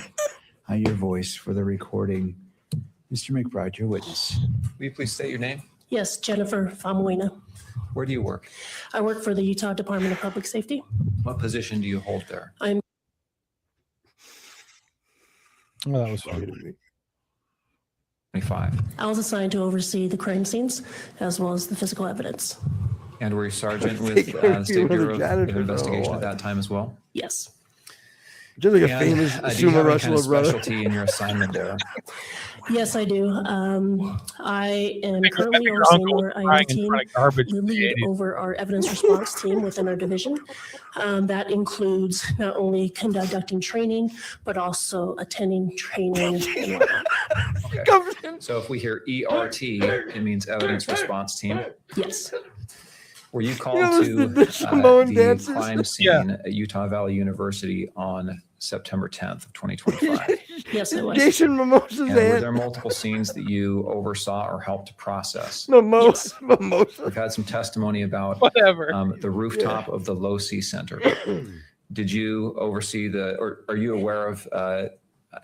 your voice for the recording. Mr. McBride, your witness. Will you please state your name? Yes, Jennifer Famuina. Where do you work? I work for the Utah Department of Public Safety. What position do you hold there? I'm Oh, that was fun. 25. I was assigned to oversee the crime scenes as well as the physical evidence. And were you sergeant with Take care the of State you, Bureau janitor, of Investigation for a at that time as well? Yes. Just like a And, famous do you sumo have any kind wrestler, of brother. specialty in your assignment there? Yes, I do. I am Think currently your overseeing uncle our crying IO in team, front of garbage the in the lead 80s. over our evidence response team within our division. That includes not only conducting training, but also attending training and whatnot. Okay. So if we hear ERT, it means Evidence Response Team. Yes, Were you called You to know, the Samoan the dances? crime scene at Utah Valley University on September 10th of 2025? yes, I was. Jason Mimosa's And were there aunt. multiple scenes that you oversaw or helped to process? Mimosa. Mimosa. We've had some testimony about Whatever. the rooftop of the Low C Center. Did you oversee or are you aware of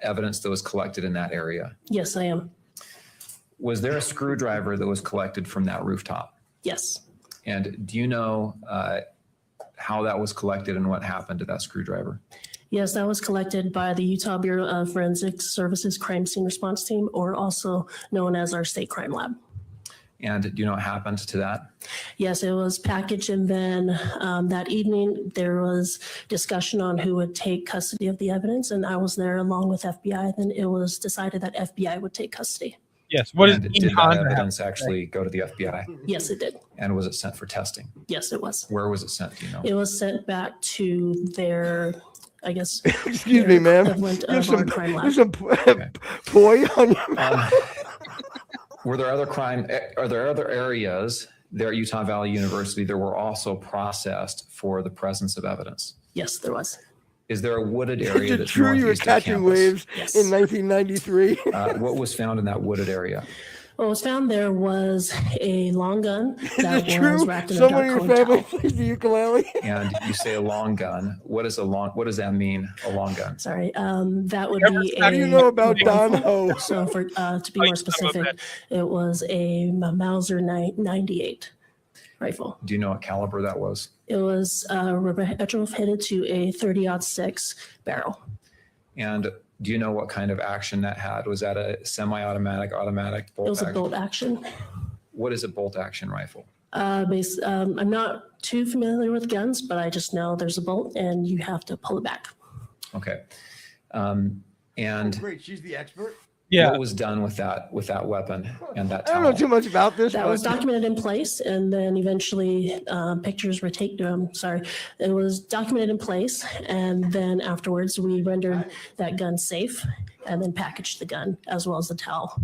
evidence that was collected in that area? Yes, I am. Was there a screwdriver that was collected from that rooftop? Yes. And do you know how that was collected and what happened to that screwdriver? Yes, that was collected by the Utah Bureau of Forensic Services Crime Scene Response Team, or also known as our State Crime Lab. And do you know what happened to that? Yes, it was packaged, and then that evening there was discussion on who would take custody of the evidence, and I was there along with FBI. Then it was decided that FBI would take custody. Yes. What is And Dean did that Honda have? evidence actually go to the FBI? Yes, it did. And was it sent for testing? Yes, it was. Where was it sent? Do you know? It was sent back to their, I guess, Excuse their me, ma'am. equivalent There's of our some, crime lab. there's some poi on your mouth. Were there are there other areas there at Utah Valley University that were also processed for the presence of evidence? Yes, there was. Is there a wooded Is area it that's true you were northeast of catching campus? waves Yes. in 1993? What was found in that wooded area? What was found there was a long gun Is that it was true? wrapped in a Someone dark in your cone family towel. plays the ukulele? And you say a long gun. What does that mean? A long gun. Sorry, that would How be How do you know about Don rifle. Ho? So for to be Oh, more you son of a specific, it was a Mauser 98. rifle. Do you know what caliber that was? It was retrofitted to a 30-06 barrel. And do you know what kind of action that had? Was that a semi-automatic, automatic, bolt It was action? a bolt action. What is a bolt action rifle? I'm not too familiar with guns, but I just know there's a bolt and you have to pull it back. Okay. And Great, she's the expert. Yeah. what was done with that weapon and that I don't know towel? too much about this. That but- was documented in place, and then eventually pictures were taken. It was documented in place, and then afterwards we rendered that gun safe, and then packaged the gun as well as the towel.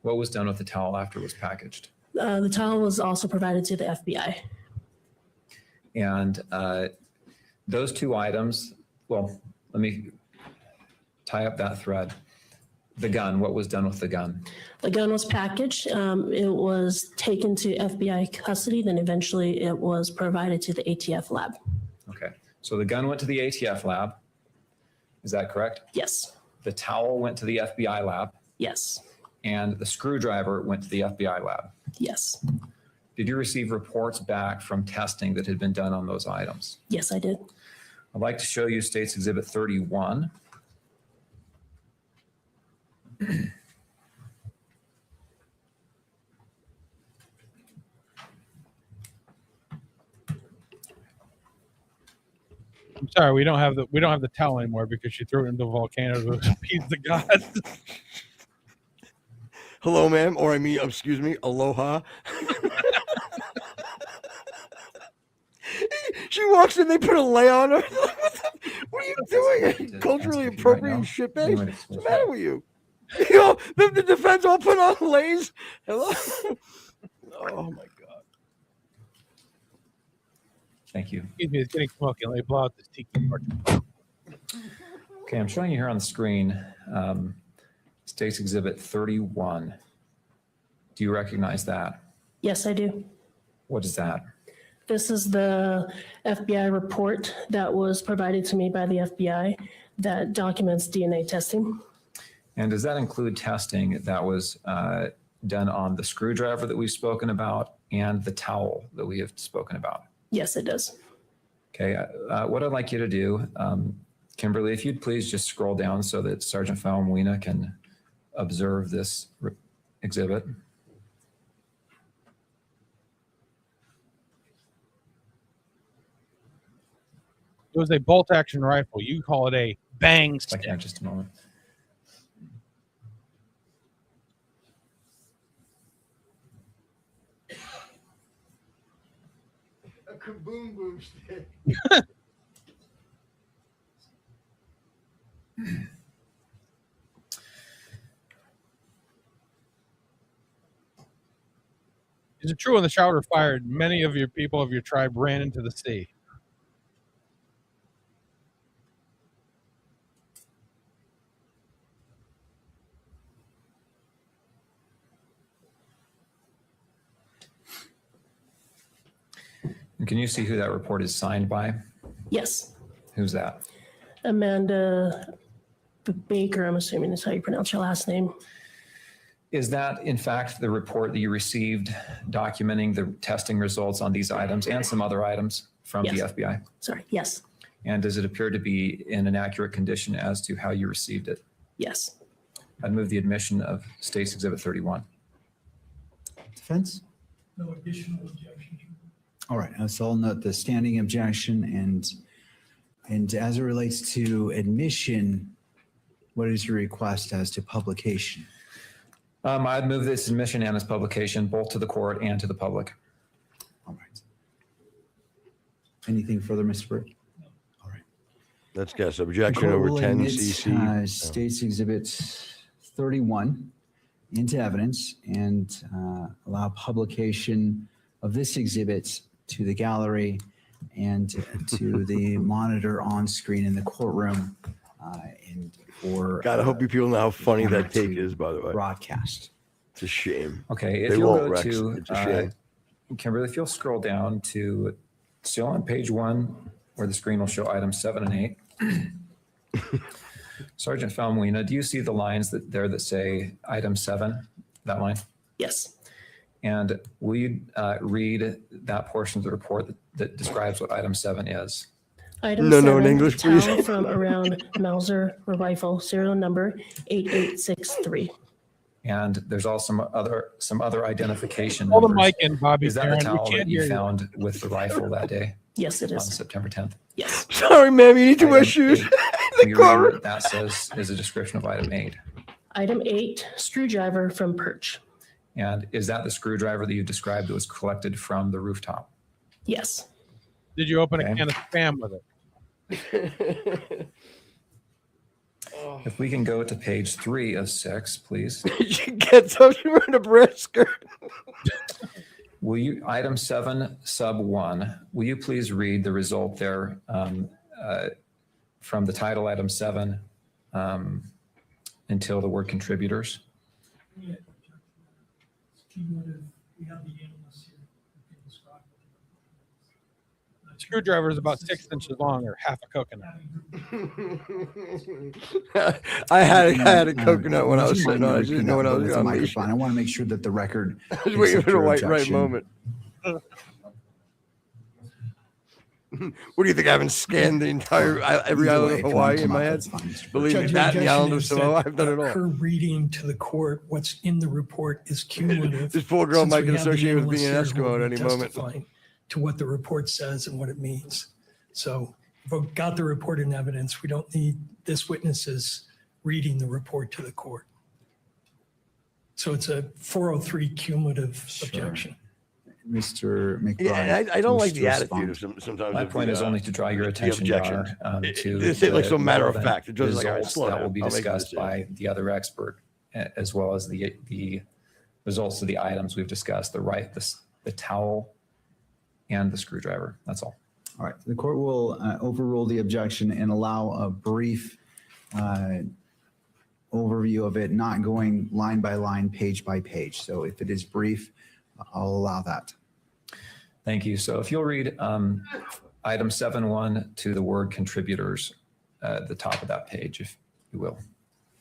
What was done with the towel after it was packaged? The towel was also provided to the FBI. And those two items, well, let me tie up that thread. The gun, what was done with the gun? The gun was packaged. It was taken to FBI custody. Then eventually it was provided to the ATF lab. Okay. So the gun went to the ATF lab. Is that correct? Yes. The towel went to the FBI lab, Yes. and the screwdriver went to the FBI lab. Yes. Did you receive reports back from testing that had been done on those items? Yes, I did. I'd like to show you State's Exhibit 31. I'm sorry, we don't have the towel anymore because she threw it into the volcano to appease the gods. Hello, ma'am, or I mean, excuse me, aloha. She walks in, they put a lay on her. What are you doing? Culturally appropriate shitbag? What's the matter with you? You know, the defense all put on lays. Hello. Oh my god. Thank you. Excuse me, it's getting smoky. Let me blow out this tiki torch. Okay, I'm showing you here on the screen State's Exhibit 31. Do you recognize that? Yes, I do. What is that? This is the FBI report that was provided to me by the FBI that documents DNA testing. And does that include testing that was done on the screwdriver that we've spoken about and the towel that we have spoken about? Yes, it does. Okay, what I'd like you to do, Kimberly, if you'd please just scroll down so that Sergeant Falmuina can observe this exhibit. It was a bolt action rifle. You call it a bang If I stick. can, just a moment. A kaboom boom stick. Is it true when the shower fired, many of your people of your tribe ran into the sea? And can you see who that report is signed by? Yes. Who's that? Amanda Baker, I'm assuming is how you pronounce your last name. Is that in fact the report that you received documenting the testing results on these items and some other items from Yes. the FBI? Sorry. Yes. And does it appear to be in an accurate condition as to how you received it? Yes. I'd move the admission of State's Exhibit 31. Defense? No additional objections. All right, so I'll note the standing objection and as it relates to admission, what is your request as to publication? I'd move this admission and its publication both to the court and to the public. All right. Anything further, Mr. Burke? All right. Let's guess. Objection Court over will 10 admit, CC. State's Exhibit 31 into evidence and allow publication of this exhibit to the gallery and to the monitor on screen in the courtroom and for God, I hope you people know how funny that to take is, by the way. broadcast. It's a shame. Okay, if They you'll won't, go Rex. to, It's a shame. Kimberly, if you'll scroll down to, still on page 1, where the screen will show items 7 and 8. Sergeant Falmuina, do you see the lines that say item 7, that line? Yes. And will you read that portion of the report that describes what item 7 is? Item No, 7, in English, please. towel from around Mauser rifle, serial number 8863. And there's also some other identification Hold the numbers. mic in, Bobby. Is that Karen, the we towel can't that hear you you. found with the rifle that day Yes, it on is. September 10th? Yes. Sorry, ma'am. You need to wear Item shoes. 8. The Will you read cover. what that says is a description of item 8? Item 8, screwdriver from perch. And is that the screwdriver that you described that was collected from the rooftop? Yes. Did you open a Okay. can of spam with it? If we can go to page 3 of 6, please. She gets up. She wearing a breast skirt. Will you, item 7, sub 1, will you please read the result there from the title item 7 until the word contributors? Yeah. Cumulative, we have the analysts here who can describe what Screwdriver is about 6 inches long or half a coconut. I had a coconut when I was sitting on it. I just didn't know when I was With the going to unleash microphone. it. I want to make sure that the record. I was waiting accepts for the your right objection. moment. What do you think? I haven't scanned the entire every Either island way, of if you Hawaii want to in come my up, head. that's fine, Mr. Believe me, Judge, that and the island of objection is Samoa, that, I've done it all. Her reading to the court what's in the report is cumulative. This poor girl Since might we get have the associated with being an analysts here who Eskimo will at be any moment. testifying to what the report says and what it means. So if we've got the report in evidence, we don't need this witness's reading the report to the court. So it's a 403 cumulative objection. Mr. McBride. Yeah, and I don't like wishes the to attitude respond. of sometimes. My of point the, is only to draw your attention, Your objections. Honor, to They say it like the so matter of relevant fact. The judge is like, all right, results slow that down. will be I'll make a discussed decision. by the other expert, as well as the results of the items we've discussed, the towel and the screwdriver. That's all. All right, the court will overrule the objection and allow a brief overview of it, not going line by line, page by page. So if it is brief, I'll allow that. Thank you. So if you'll read item 7.1 to the word contributors at the top of that page, if you will.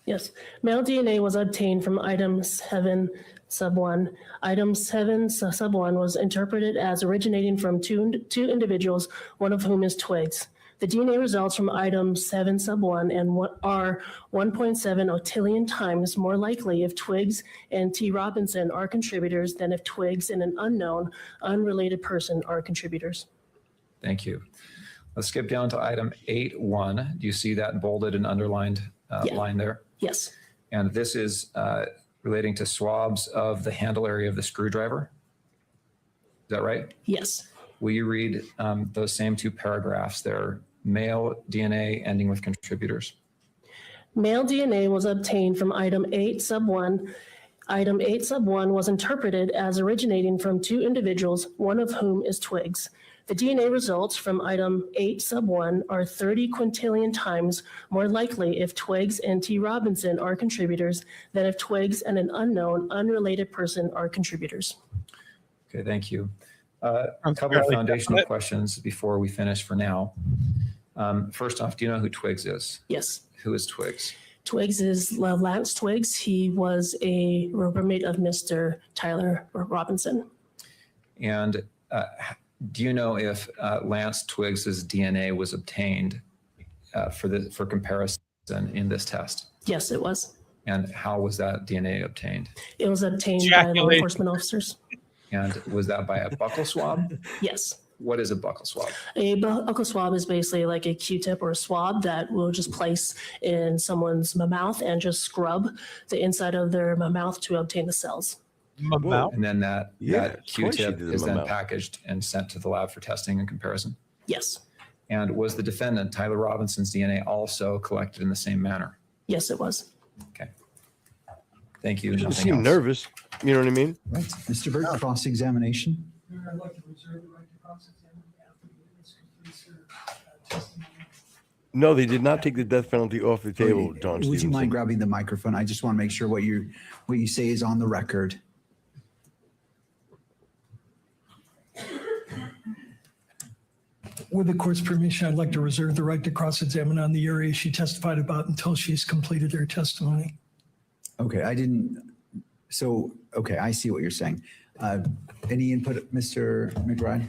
Yes. Male DNA was obtained from item 7 sub 1. Item 7 sub 1 was interpreted as originating from two individuals, one of whom is Twigs. The DNA results from item 7 sub 1 and what are 1.7 octillion times more likely if Twigs and T. Robinson are contributors than if Twigs and an unknown, unrelated person are contributors. Thank you. Let's skip down to item 8.1. Do you see that bolded and underlined line there? Yes. And this is relating to swabs of the handle area of the screwdriver. Is that right? Yes. Will you read those same two paragraphs there? Male DNA ending with contributors. Male DNA was obtained from item 8 sub 1. Item 8 sub 1 was interpreted as originating from two individuals, one of whom is Twigs. The DNA results from item 8 sub 1 are 30 quintillion times more likely if Twigs and T. Robinson are contributors than if Twigs and an unknown, unrelated person are contributors. Okay, thank you. A couple of foundational questions before we finish for now. First off, do you know who Twigs is? Yes. Who is Twigs? Twigs is Lance Twigs. He was a roommate of Mr. Tyler Robinson. And do you know if Lance Twiggs's DNA was obtained for comparison in this test? Yes, it was. And how was that DNA obtained? It was obtained by law enforcement officers. And was that by a buccal swab? Yes. What is a buccal swab? A buccal swab is basically like a Q-tip or a swab that we'll just place in someone's mouth and just scrub the inside of their mouth to obtain the cells. And then that Q-tip did in is my then mouth. packaged and sent to the lab for testing and comparison. Yes. And was the defendant, Tyler Robinson's DNA, also collected in the same manner? Yes, it was. Okay. Thank you. You Nothing seem else. nervous. You know what I mean? Right, Mr. Burke, cross-examination. I'd like to reserve the right to cross-examine after the witness completes their testimony. No, they did not take the death penalty off the table, John Would you Stevenson. mind grabbing the microphone? I just want to make sure what you say is on the record. With the court's permission, I'd like to reserve the right to cross-examine on the area she testified about until she's completed her testimony. Okay, I see what you're saying. Any input, Mr. McBride?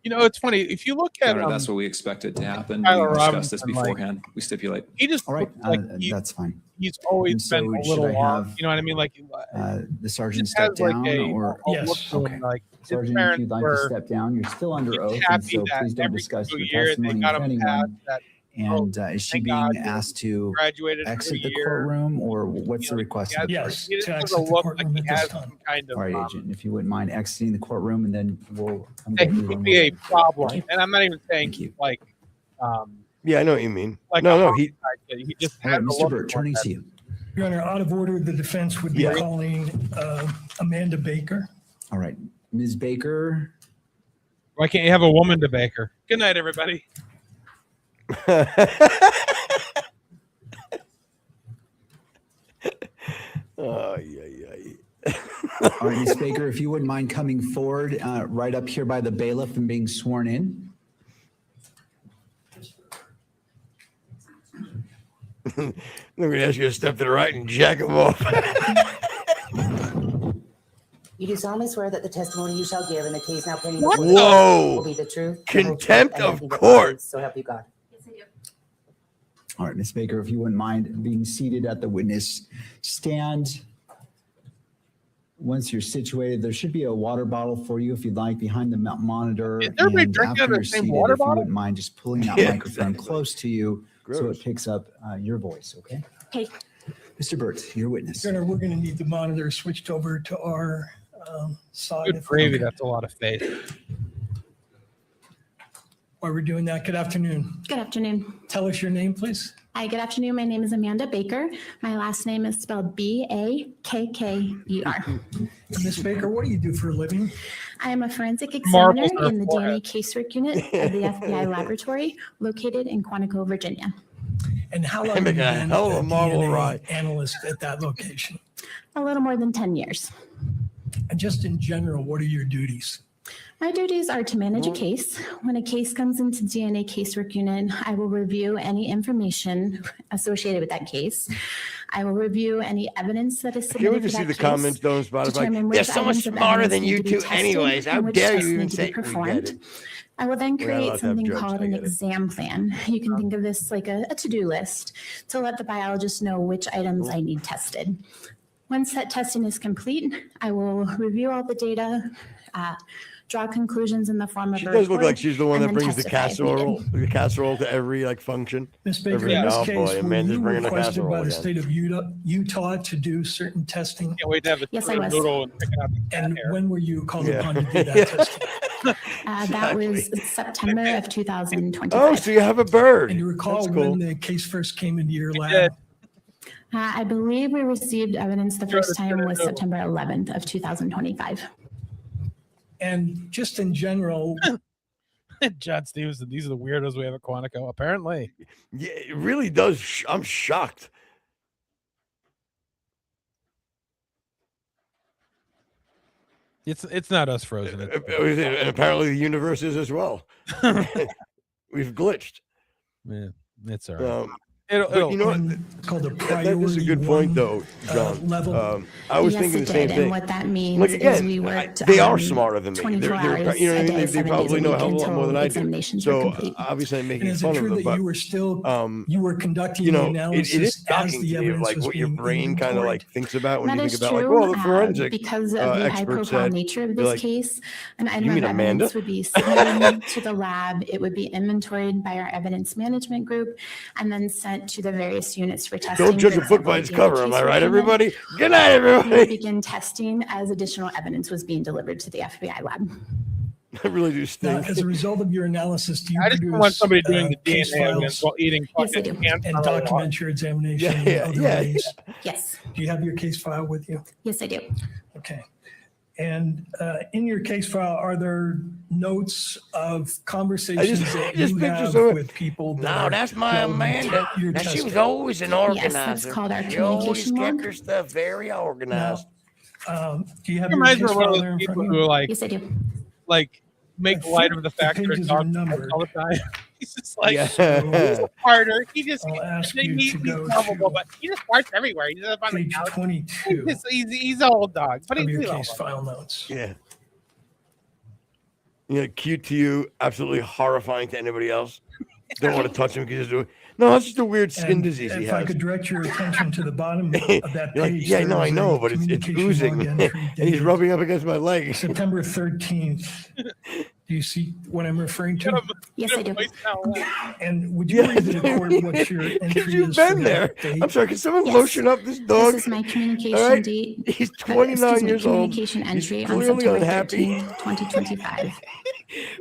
You know, it's funny if you look at That's what we expected to happen. Tyler We discussed this Robinson, like, beforehand. We stipulate. he just All right, looks like that's fine. he's always And so been a should little I off. have, You know what I mean? Like The sergeant just step has like down, or a Yes. look to him, Okay. like his Sergeant, if parents you'd like to were step down, you're still under he's oath, and happy so that please don't every discuss single your year they testimony got with him past anyone. that. And is she thank being God asked to graduated for exit the year. courtroom, or what's the request? He has, Yes, he just to has exit a the look courtroom like he at this has time. some kind of All right, agent, if you wouldn't mind exiting the courtroom, and then we'll come that back he to could you. be a problem. Right. And I'm not even saying Thank you. like Yeah, I know what you mean. like No, a no, he. homicide kid. He just All has right, a Mr. look Burt, for turning that. to you. Your Honor, out of order, the defense would be Yeah. calling Amanda Baker. All right, Ms. Baker. Why can't you have a woman to Baker? Good night, everybody. Oh, yeah. All right, Ms. Baker, if you wouldn't mind coming forward, right up here by the bailiff and being sworn in. I'm going to ask you to step to the right and jack him off. You do solemnly swear that the testimony you shall give in the case now pending What? before the court Whoa. will be the truth, the whole truth, Contempt and of nothing but the court. truth, so help you God. All right, Ms. Baker, if you wouldn't mind being seated at the witness stand. Once you're situated, there should be a water bottle for you if you'd like behind the monitor. Is everybody And drinking after out of the you're same seated, water if you bottle? wouldn't mind just pulling that Yeah, microphone exactly. close to you so Gross. it picks up your voice, okay? Okay. Mr. Burt, your witness. Your Honor, we're going to need the monitor switched over to our side. Good if- gravy. That's a lot of faith. While we're doing that, good afternoon. Good afternoon. Tell us your name, please. Hi, good afternoon. My name is Amanda Baker. My last name is spelled Bakker. Ms. Baker, what do you do for a living? I am a forensic examiner Marbles on her in the forehead. DNA casework unit of the FBI laboratory located in Quantico, Virginia. And how long I'm have you a been hell of a a marble DNA ride. analyst at that location? A little more than 10 years. And just in general, what are your duties? My duties are to manage a case. When a case comes into DNA casework unit, I will review any information associated with that case. I will review any evidence that is Can we submitted for just see that the case. comments though on Spotify? Determine They're which so much items of smarter evidence than need you to be two tested anyways. How and which dare tests you even need to be say we get performed. it. I will then We're not allowed create to have something jokes, called I an get it. exam plan. You can think of this like a to-do list to let the biologist know which items I need tested. Once that testing is complete, I will review all the data, draw conclusions in the form of She a does look report, like she's the one and that then brings the testify if needed. casserole to every like function. Ms. Baker, Every in this oh case, boy, were Amanda's you bringing the requested by casserole the again. state of Utah to do certain testing? Can't wait to have a Yes, I Twitter was. noodle and pick out the cat And hair. when were you called Yeah. upon to do that Yeah. testing? That was September of 2025. Oh, so you have a bird. And you recall That's cool. when the case first came into your did. lab? I believe we received evidence the Sure, first time sure, was sure. September 11th of 2025. And just in general, John Stevenson, these are the weirdos we have at Quantico. Apparently. Yeah, it really does. I'm shocked. It's not us frozen. And apparently the universe is as well. We've glitched. Yeah, it's all right. But you know what? it's called a That priority is a good point, one, though, John. level. I was Yes, thinking it the same did. thing. And what that means Like is again, we worked they are on smarter than me. 24 They're hours you know what I a mean? day, They 7 days probably a know a week hell of a lot more than until I do. examinations were So complete. obviously I'm And making is fun it of true them, that but you were still, um, you were conducting you the know, analysis it is as shocking the to me of evidence like was what your being brain kind of like inventoried? thinks about when That you is think about like, true. well, the forensic Because of the high expert profile said, nature of you're this like, case, an item you of mean evidence Amanda? would be submitted to the lab. It would be inventoried by our evidence management group and then sent to the various units for testing. Don't judge For a book by example, its cover. Am I casework right, unit, everybody? Good night, we would everybody. begin testing as additional evidence was being delivered to the FBI lab. I really do Now, stink. as a result of your analysis, do you I just don't want produce somebody doing the case DNA evidence files while eating Yes, I fucking do. ants and on a log. document your examination Yeah, in yeah, other yeah, ways? Yes, Do you have your case file with you? yes, I do. Okay. And in your case file, are there notes of conversations that just you picture have someone- with people? that No, are that's my relevant to Amanda. your Now, she was testing? always an Yes, that's organizer. called our She always communication kept log. her stuff very organized. Do you have It your reminds me case of one file of there those in front people of who you? like Yes, I do. like make I light think of the the fact that their pages are dog numbered. all the time. He's just like, Yeah. he's a partner. He just, I'll ask he's you to go lovable, to but he just farts everywhere. He doesn't find the page couch. 22 He's an old dog, but of he's your he's case old. file notes. Yeah. Cute to you, absolutely horrifying to anybody else. Don't want to touch him because he's doing. No, that's just a weird skin And disease he if I has. could direct your attention to the bottom of that You're like, page. yeah, there no, I is a know, but it's communication oozing, log and entry he's dated rubbing up against my leg. September 13th. Do you see what I'm referring to? Yes, I do. And would you read to the court what your entry Because you've is for been there. that date? I'm sorry, can someone Yes. lotion up this dog? This is my communication All right? date. He's 29 years old. Communication He's entry on clearly September unhappy. 13th, 2025.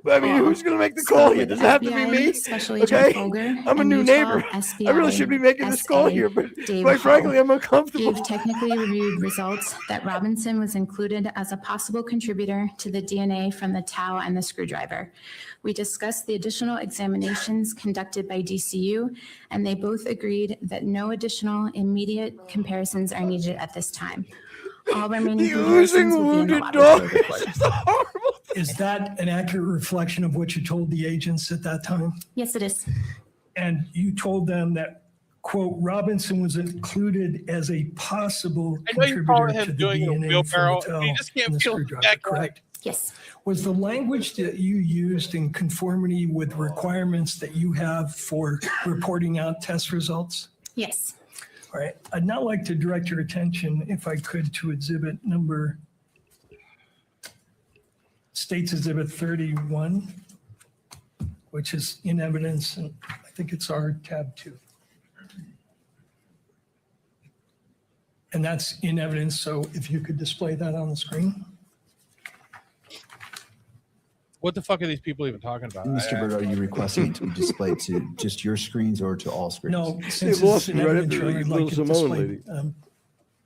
I mean, who's going to make the call here? Does it have to be FBI me? Special Agent Okay? Folger I'm a and new Utah neighbor. I really should be making this call SA here, but Dave quite frankly, Hall I'm uncomfortable. gave technically reviewed results that Robinson was included as a possible contributor to the DNA from the towel and the screwdriver. We discussed the additional examinations conducted by DCU, and they both agreed that no additional immediate comparisons are needed at this time. All remaining The comparisons oozing will be in the wounded laboratory dog. report. It's just horrible. Is that an accurate reflection of what you told the agents at that time? Yes, it is. And you told them that, quote, Robinson was included as a possible I know you call contributor to him the doing a DNA wheelbarrow. from the You towel just can't and the feel screwdriver, that guy. correct? Yes. Was the language that you used in conformity with requirements that you have for reporting out test results? Yes. All right. I'd now like to direct your attention, if I could, to exhibit number, State's Exhibit 31, which is in evidence, and I think it's our tab 2. And that's in evidence, so if you could display that on the screen. What the fuck are these people even talking about? Mr. Bird, are you requesting it to be displayed to just your screens or to all screens? No, since lost it's me an right evidence, after I'd little like it Simone displayed lady.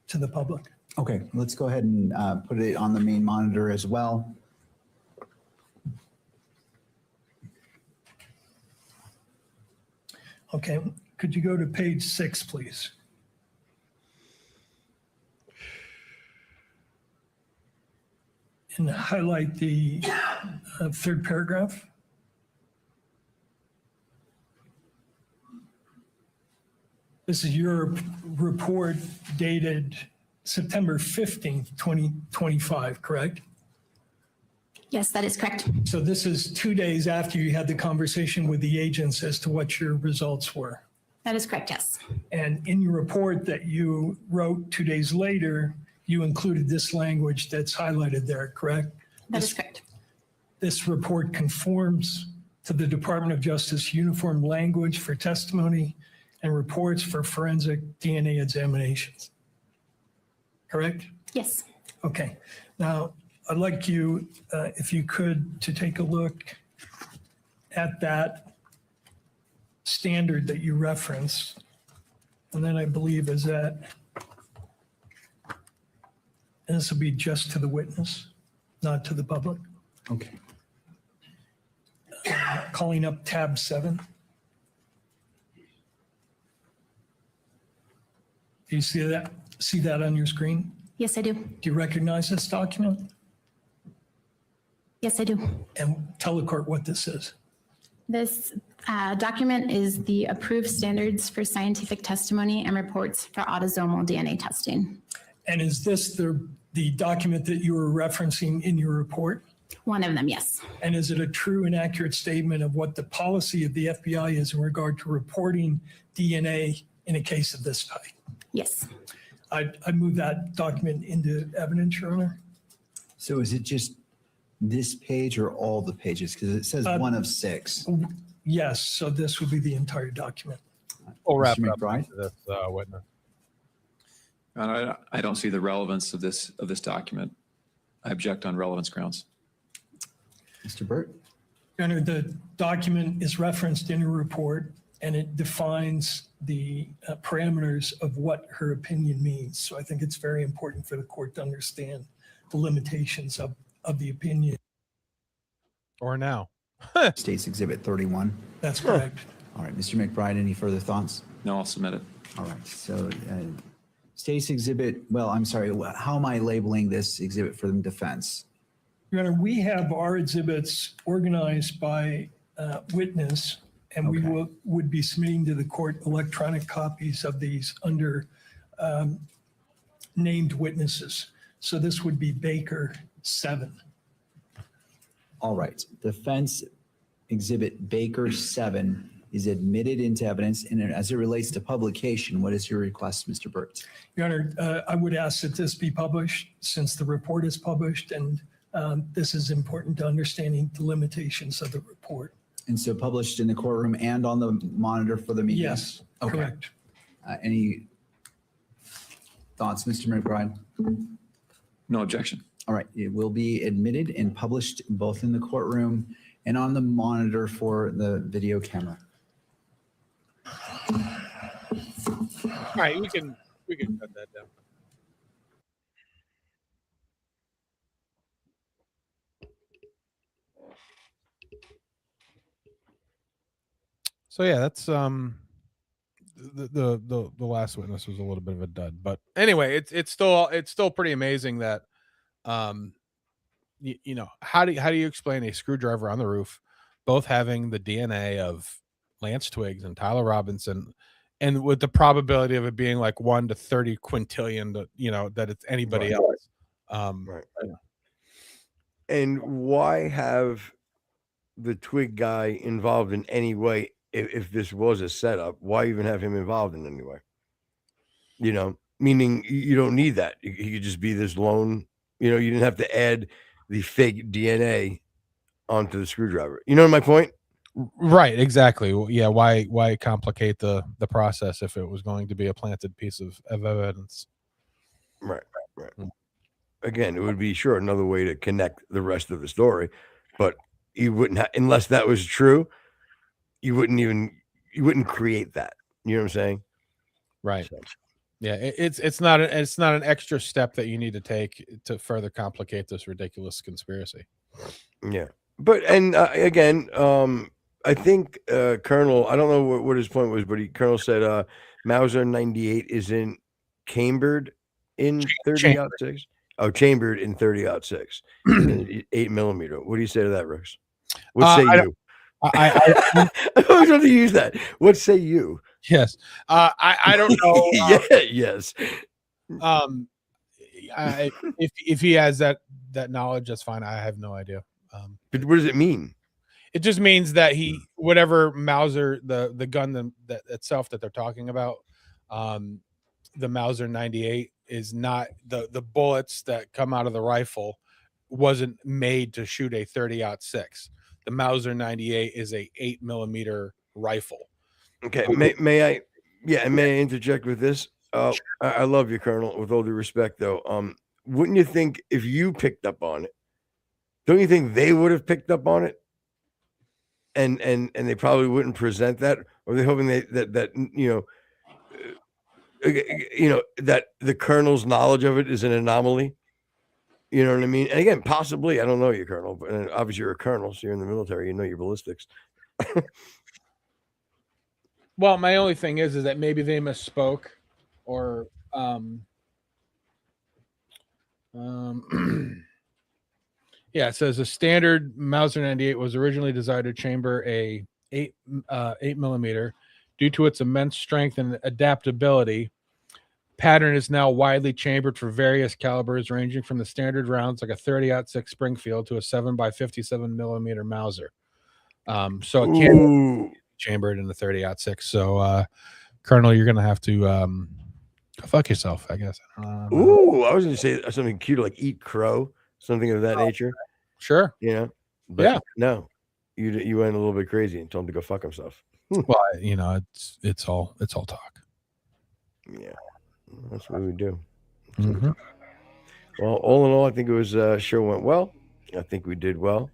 to the public. Okay, let's go ahead and put it on the main monitor as well. Okay, could you go to page 6, please? And highlight the third paragraph. This is your report dated September 15th, 2025, correct? Yes, that is correct. So this is 2 days after you had the conversation with the agents as to what your results were. That is correct, yes. And in your report that you wrote 2 days later, you included this language that's highlighted there, correct? That is correct. This report conforms to the Department of Justice uniform language for testimony and reports for forensic DNA examinations. Correct? Yes. Okay. Now, I'd like you, if you could, to take a look at that standard that you referenced. And then I believe is that, and this will be just to the witness, not to the public. Okay. Calling up tab 7. Do you see that? See that on your screen? Yes, I do. Do you recognize this document? Yes, I do. And tell the court what this is. This document is the approved standards for scientific testimony and reports for autosomal DNA testing. And is this the document that you were referencing in your report? One of them, yes. And is it a true and accurate statement of what the policy of the FBI is in regard to reporting DNA in a case of this type? Yes. I move that document into evidence, Your Honor. So is it just this page or all the pages? Because it says 1 of 6. Yes, so this would be the entire document. We'll wrap Mr. it up McBride? after this witness. I don't see the relevance of this document. I object on relevance grounds. Mr. Burt? Your Honor, the document is referenced in your report and it defines the parameters of what her opinion means. So I think it's very important for the court to understand the limitations of the opinion. Or now. State's Exhibit 31. That's correct. All right, Mr. McBride, any further thoughts? No, I'll submit it. All right, so State's Exhibit, well, I'm sorry, how am I labeling this exhibit for the defense? Your Honor, we have our exhibits organized by witness And we Okay. would be submitting to the court electronic copies of these under named witnesses. So this would be Baker 7. All right. Defense Exhibit Baker 7 is admitted into evidence. And as it relates to publication, what is your request, Mr. Burt? Your Honor, I would ask that this be published since the report is published, and this is important to understanding the limitations of the report. And so published in the courtroom and on the monitor for the meeting? Yes, Okay. correct. Any thoughts, Mr. McBride? No objection. All right, it will be admitted and published both in the courtroom and on the monitor for the video camera. All right, we can cut that down. So yeah, that's the last witness was a little bit of a dud, but anyway, it's still pretty amazing that you know, how do you explain a screwdriver on the roof, both having the DNA of Lance Twiggs and Tyler Robinson, and with the probability of it being like 1 to 30 quintillion, that you know that it's anybody Right. else. Right. And why have the Twig guy involved in any way? If this was a setup, why even have him involved in any way? You know, meaning you don't need that. He could just be this lone. You know, you didn't have to add the fake DNA onto the screwdriver. You know my point? Right, exactly. Well, yeah, why complicate the process if it was going to be a planted piece of evidence? Right. Again, it would be sure another way to connect the rest of the story, but you wouldn't have, unless that was true, you wouldn't create that. You know what I'm saying? Right. So, Yeah, it's not an extra step that you need to take to further complicate this ridiculous conspiracy. yeah. But again, I think Colonel, I don't know what his point was, but Colonel said Mauser 98 is in cambered in 30-06. Oh, chambered in 30-06, 8mm. What do you say to that, Rex? What say you? I was going to use that. What say you? Yes. I don't know. Yes. If he has that knowledge, that's fine. I have no idea. But what does it mean? It just means that whatever Mauser, the gun that itself that they're talking about, the Mauser 98 is not the bullets that come out of the rifle wasn't made to shoot a 30-06. The Mauser 98 is a 8mm rifle. Okay. May I interject with this? I love you, Colonel, with all due respect, though. Wouldn't you think if you picked up on it, don't you think they would have picked up on it? And they probably wouldn't present that, or they're hoping that that the Colonel's knowledge of it is an anomaly. You know what I mean? And again, possibly, I don't know you, Colonel, but obviously you're a colonel, so you're in the military, you know your ballistics. Well, my only thing is that maybe they misspoke, or yeah, it says a standard Mauser 98 was originally designed to chamber a 8mm. Due to its immense strength and adaptability, pattern is now widely chambered for various calibers, ranging from the standard rounds like a 30-06 Springfield to a 7x57mm Mauser. So it can be chambered in the 30-06. So, Colonel, you're gonna have to go fuck yourself, I guess. I was gonna say something cute like eat crow, something of that nature. Sure. You know, but yeah. No, you went a little bit crazy and told him to go fuck himself. Well, you know, it's all talk. Yeah, that's what we do. Mm-hmm. Well, all in all, I think it was show went well. I think we did well.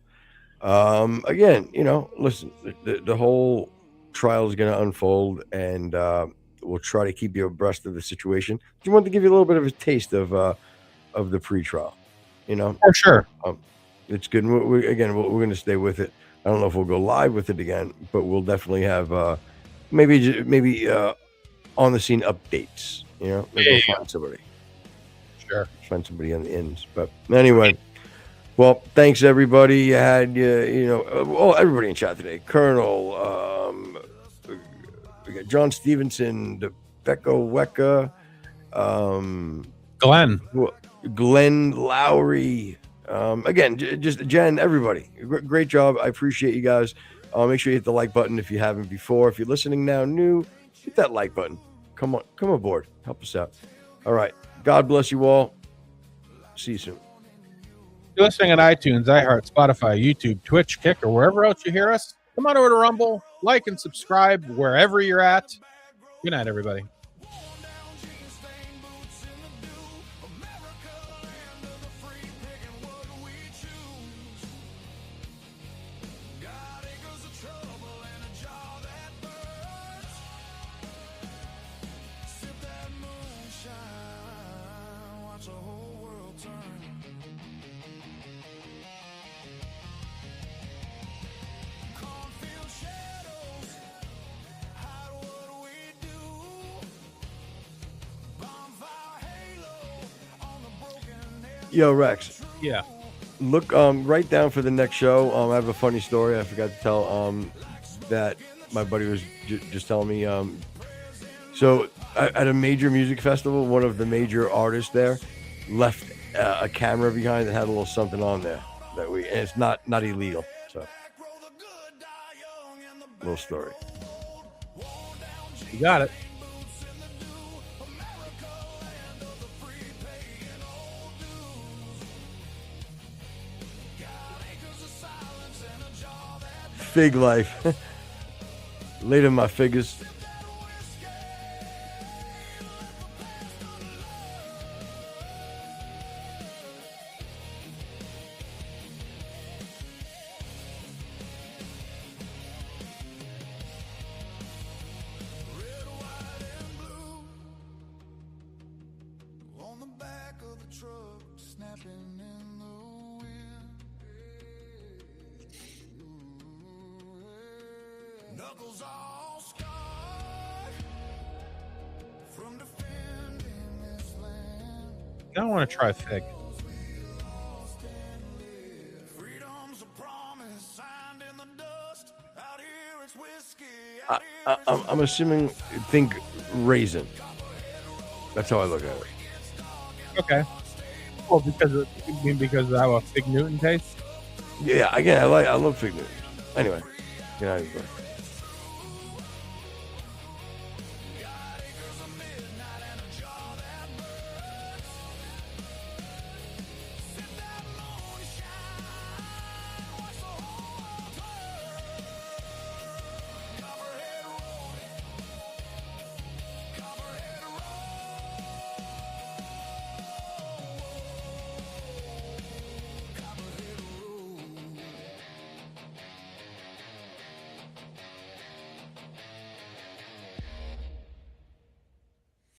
Again, you know, listen, the whole trial is going to unfold, and we'll try to keep you abreast of the situation. Just wanted to give you a little bit of a taste of the pre-trial. You know, for sure. It's good. And we're going to stay with it. I don't know if we'll go live with it again, but we'll definitely have maybe on the scene updates. You know, maybe we'll find somebody. Sure, find somebody on the ends. But anyway, well, thanks everybody. You had everybody in chat today: Colonel, got John Stevenson, Becca Wecca, Glenn Lowry. Again, just Jen, everybody. Great job. I appreciate you guys. Make sure you hit the like button if you haven't before. If you're listening now new, hit that like button. Come on, come aboard. Help us out. All right. God bless you all. See you soon. You're listening on iTunes, iHeart, Spotify, YouTube, Twitch, Kick, or wherever else you hear us. Come on over to Rumble, like and subscribe wherever you're at. Good night, everybody. Yo, Rex. Yeah. Look, write down for the next show. I have a funny story I forgot to tell. That my buddy was just telling me. So at a major music festival, one of the major artists there left a camera behind that had a little something on there and it's not illegal. So, little story. You got it. Fig life. Later, my figures. Knuckles all scarred from defending this land. I don't want to try fig. Freedom's a promise signed in the dust. Out here it's whiskey. I'm assuming, think raisin. That's how I look at it. Okay. Well, because of how a Fig Newton tastes? Yeah, again, I love Fig Newtons. Anyway, good night, everybody.